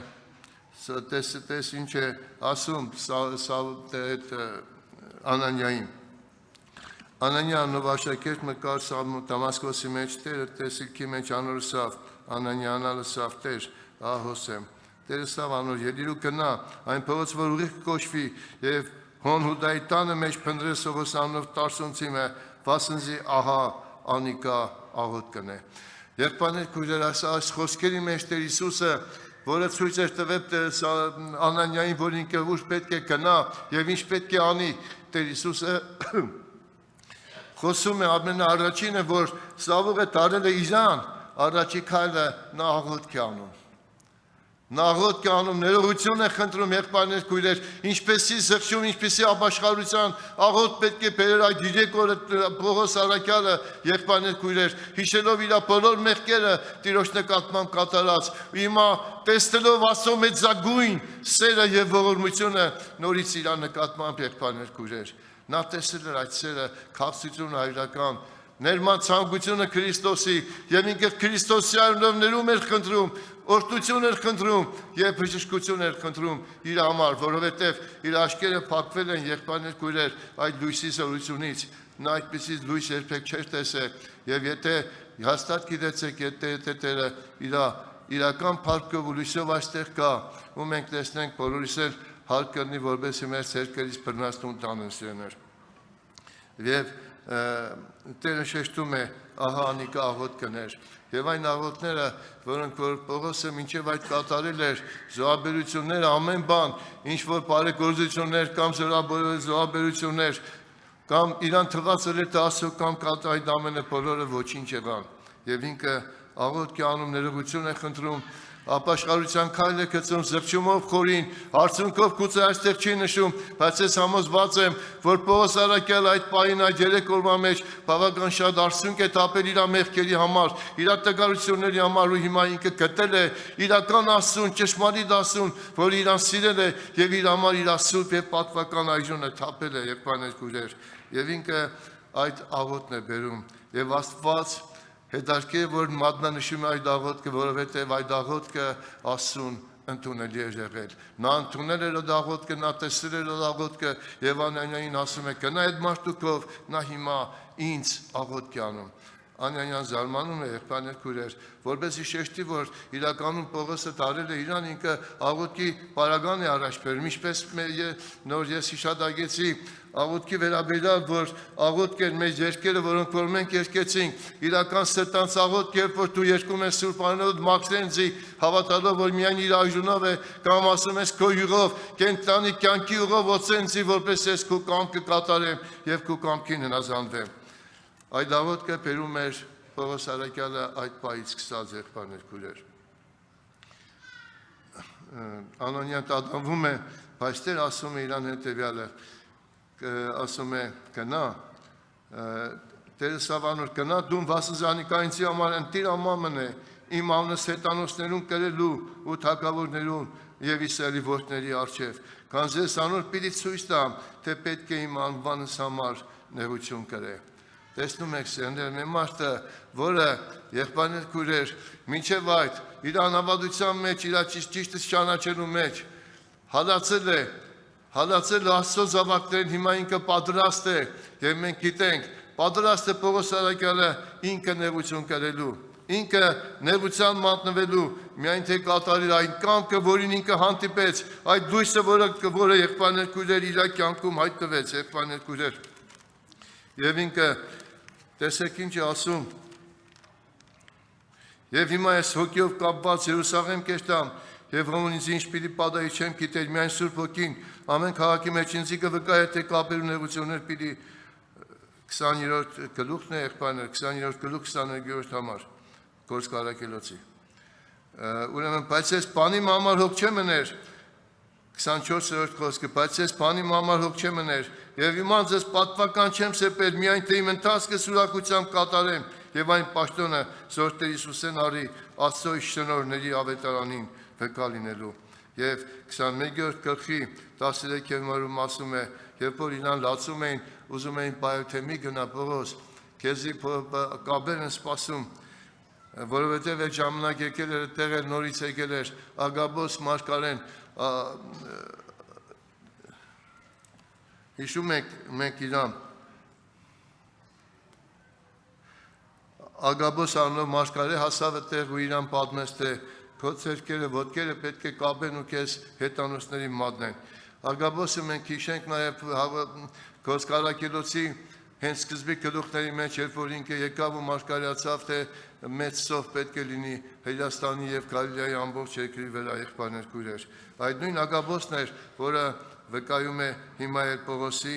տես ինչ է ասում Անանյային։ Անանյան նվաշակերտ մկար Դամասկոսի մեջ Տերը տեսիքի մեջ անոր սավ, Անանյանալը սավ Տեր, ահոսեմ։ Տերը սավ անոր ելիր ու գնա, այն փողոց որ ուղիղ կոչվի եւ հոն Հուդայի տանը մեջ փնտրե Սողոսանով Տարսոնցի մե, վասնզի ահա անիկա աղոթ կնե։ Եղբայրներ քույրեր, այս խոսքերի մեջ Տեր Հիսուսը որը ցույց էր տվել Անանյային, որ ինքը ուր պետք է գնա եւ ինչ պետք է անի, Տեր Հիսուսը խոսում է ամենաառաջինը, որ Սավուղը տարել է իրան, առաջի քայլը նա աղոթք է անում։ Նա աղոթք է անում, ներողություն է խնդրում եղբայրներ քույրեր, ինչպեսի զղջում, ինչպեսի ապաշխարության աղոթք պետք է բերեր այդ 3 օրը Պողոս առաքյալը եղբայրներ քույրեր, հիշելով իր բոլոր մեղքերը Տիրոջ նկատմամբ կատարած, հիմա տեսնելով Աստծո մեծագույն սերը եւ ողորմությունը նորից իր նկատմամբ եղբայրներ քույրեր, նա տեսել էր այդ սերը, քաղցրությունը հայրական, ներման ցանկությունը Քրիստոսի եւ ինքը Քրիստոսի անունով ներում էր խնդրում, օրհնություն էր խնդրում եւ բժշկություն էր խնդրում իր համար, որովհետեւ իր աչքերը փակվել են եղբայրներ քույրեր այդ լույսի զորությունից, նա այդպիսի լույս երբեք չէր տեսել եւ եթե հաստատ գիտեցեք եթե Տերը իր իրական փառքով ու լույսով այստեղ կա, ու մենք տեսնենք բոլորիս էլ հարկ կլինի, որպեսզի մեր ցերկերից բռնացնում տանեն սիրներ։ Եվ Տերը շեշտում է ահա անիկա աղոթքներ եւ այն աղոթները, որոնք որ Պողոսը մինչեւ այդ կատարել էր զոհաբերությունները, ամեն բան, ինչ որ բարեգործություններ կամ զոհաբերություններ կամ իրան թվացել էր Աստծո կամ այդ ամենը բոլորը ոչինչ եղան եւ ինքը աղոթքի անում ներողություն է խնդրում, ապաշխարության քայլ է գցում, զղջումով խորին, հարցունքով գուցե այստեղ չի նշում, բայց ես համոզված եմ, որ Պողոս Արաքյալը այդ պահին այդ 3 օրվա մեջ բավական շատ արցունք է տապել իր մեղքերի համար, իր տգարությունների համար ու հիմա ինքը գտել է իրական Աստծուն, ճշմարիտ Աստծուն, որ իրան սիրել է եւ իր համար իր սուրբ եւ պատվական այժմը թափել է եղբայրներ քույրեր, եւ ինքը այդ աղոթն է բերում եւ Աստված հետարքի է, որ մատնանշում է այդ աղոթքը, որովհետև այդ աղոթքը Աստծուն ընդունելի է եղել։ Նա ընդունել էր այդ աղոթքը, նա տեսել էր այդ աղոթքը եւ Անանյանին ասում է. «Գնա այդ մարդուկով, նա հիմա ինձ աղոթք է անում»։ Անանյան զարմանում է եղբայրներ քույրեր, որպեսզի շեշտի, որ իրականում Պողոսը տարել է իրան ինքը աղոթքի պարագան է առաջ բերում, ինչպես նոր ես հիշատակեցի աղոթքի վերաբերյալ, որ աղոթք էր մեր երկերը, որոնք որ մենք երկեցինք, իրական սրտանց աղոթք, երբ որ դու երկում ես Սուրբ Անունով Մաքսենձի, հավատալով, որ միայն իր այժունով է, կամ ասում ես քո յուղով, կենտանի կյանքի ուղով օծենցի, որպես ես քո կամքը կատարեմ եւ քո կամքին հնազանդվեմ։ Այդ աղոթքը բերում էր Պողոս Արաքյալը այդ պահից սկսած եղբայրներ քույրեր։ Անանյան տատանվում է, բայց Տեր ասում է իրան հետևյալը, ասում է գնա, Տերը սավանոր գնա, դու վասզանիկայինցի համար ընտիր ամամն է, իմ անունս հետանոսներուն կրելու ու թագավորներուն եւ Իսրայելի որդների առջև, քան ձեզ անոր պիտի ցույց տամ, թե պետք է իմ անվանս համար նեղություն կրե։ Տեսնում եք սերներ, մի մարդը, որը եղբայրներ քույրեր, մինչև այդ իր անավադության մեջ, իր ճիշտը ճանաչելու մեջ հալածել է Աստծո զավակներին, հիմա ինքը պատրաստ է եւ մենք գիտենք, պատրաստ է Պողոս Արաքյալը ինքը նեղություն կրելու, ինքը նեղության մատնվելու, միայն թե կատարի այն կամքը, որին ինքը հանդիպեց, այդ լույսը, որը եղբայրներ քույրեր իր կյանքում հայտնվեց, եղբայրներ քույրեր։ Եվ ինքը տեսեք ինչ է ասում, եւ հիմա ես հոգիով կապված Երուսաղեմ կեշտամ, եւ ոնց ինչ պիտի պատահի չեմ գիտեր, միայն Սուրբ Հոգին ամեն քաղաքի մեջ ինձ կվկա է, թե կապերու նեղություններ պիտի 20-րդ գլուխն է եղբայրներ, 20-րդ գլուխ 22-րդ համար, Գործք Արաքելոցի։ Ուրեմն, բայց ես բանի համար հոգ չեմ մներ, 24-րդ խոսքը, բայց ես բանի համար հոգ չեմ մներ, եւ իմանց ես պատվական չեմ սեպել, միայն թե իմ ընթացքը սուրակությամբ կատարեմ, եւ այն պաշտոնը զորտեր Հիսուսեն արի Աստծո շնորհների ավետարանին վկա լինելու։ Եվ 21-րդ գլխի 13-րդ ասում է, երբ որ իրան լացում էին, ուզում էին բայել, թե մի գնա Պողոս, քեզի կաբերն սպասում, որովհետև այդ ժամանակ եկել էր, տեղեր նորից եկել էր Ագաբոս Մարգարեն, հիշում եք մենք իրան, Ագաբոս անունով Մարգարե հասավ այդտեղ ու իրան պատմեց, թե քո ցերկերը, ոտքերը պետք է կապեն ու քեզ հետանոսների մատնեն։ Ագաբոսը մենք հիշենք նաև Գործք Արաքելոցի հենց սկզբի գլուխների մեջ, երբ որ ինքը եկավ ու մարգարեացավ, թե մեծ սով պետք է լինի Հայաստանի եւ Գալիլեայի ամբողջ երկրի վրա եղբայրներ քույրեր։ Այդ նույն Ագաբոսն էր, որը վկայում է հիմա էլ Պողոսի,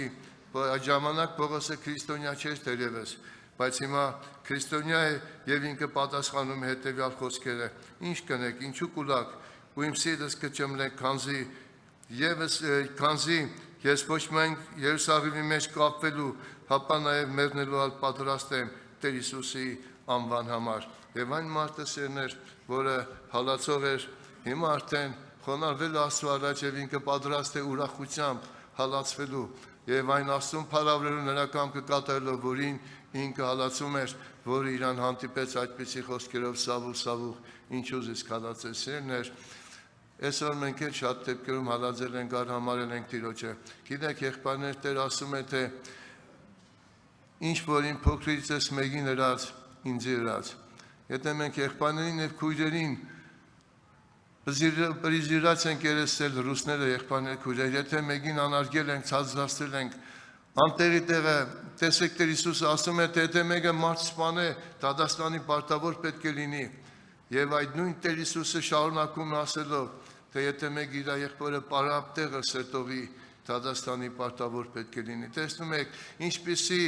այդ ժամանակ Պողոսը քրիստոնյա չէր դերևս, բայց հիմա քրիստոնյա է եւ ինքը պատասխանում է հետեւյալ խոսքերը. Ինչ կնեք, ինչու կուլակ, ու իմ սիրտս կճմլեք, քանզի ես ոչ միայն Երուսաղեմի մեջ կապվելու, հապա նաեւ մեռնելու ալ պատրաստ եմ Տեր Հիսուսի անվան համար։ Եվ այն մարդը սերներ, որը հալածող էր, հիմա արդեն խոնարհվել Աստծո առաջ եւ ինքը պատրաստ է ուրախությամբ հալածվելու եւ այն Աստծուն փառավորելու նրա կամքը կատարելով, որին ինքը հալածում էր, որը իրան հանդիպեց այդպիսի խոսքերով սավուղ, ինչ ուզես հալածել սերներ։ Այսօր մենք էլ շատ դեպքերում հալածել ենք, արհամարել ենք Տիրոջը։ Գիտեք, եղբայրներ, Տեր ասում է, թե ինչ որ իմ փոքրիցս մեկին ըրած, ինձ ըրած։ Եթե մենք եղբայրներին եւ քույրերին Պրիզիրած ենք երեսել ռուսները եղբայրներ քույրեր, եթե մեկին անարգել ենք, ցածրացրել ենք, անտեղի տեղը, տեսեք Տեր Հիսուսը ասում է, թե եթե մեկը մարդ սպանե, Դադաստանի պարտավոր պետք է լինի, եւ այդ նույն Տեր Հիսուսը շարունակում է ասելով, թե եթե մեկ իր եղբորը պարապ տեղը սրտողի, Դադաստանի պարտավոր պետք է լինի, տեսնում եք, ինչպիսի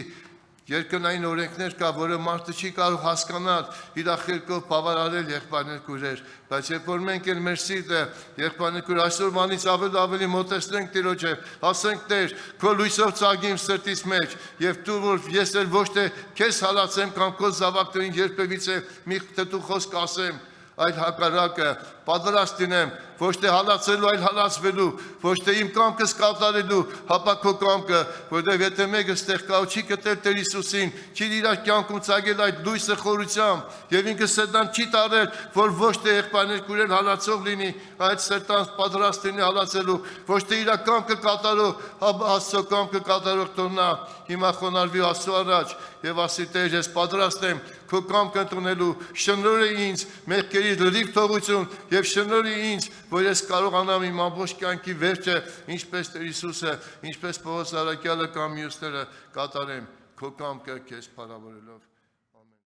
երկնային օրենքներ կա, որը մարդը չի կարող հասկանալ, իր խելքով բավարարել եղբայրներ քույրեր, բայց երբ որ մենք էլ մեր սիրտը եղբայրներ քույրեր այսօրվանից ավելի մոտեցնենք Տիրոջը, ասենք Տեր, քո լույսով ծագի իմ սրտից մեջ, եւ դու որ ես էլ ոչ թե քեզ հալածեմ կամ քո զավակներին երբևիցե մի թթու խոսք ասեմ, այլ հակառակը պատրաստ լինեմ ոչ թե հալածելու, այլ հալածվելու, ոչ թե իմ կամքս կատարելու, հապա քո կամքը, որտեղ եթե մեկը ստեղ կա ու չի գտել Տեր Հիսուսին, չի իր կյանքում ծագել այդ լույսը խորությամբ, եւ ինքը սրտան չի տարել, որ ոչ թե եղբայրներ քույրեր հալածող լինի, այլ սրտան պատրաստ լինի հալածելու, ոչ թե իր կամքը կատարող, հապա Աստծո կամքը կատարող թողնա, հիմա խոնարհվի Աստծո առաջ եւ ասի Տեր, ես պատրաստ եմ քո կամքը ընդունելու, շնորհի ինձ մեղքերի լրիվ թողություն եւ շնորհի ինձ, որ ես կարողանամ իմ ամբողջ կյանքի վերջը, ինչպես Տեր Հիսուսը, ինչպես Պողոս Արաքյալը կամ մյուսները կատարեմ քո կամքը քեզ փառավորելով։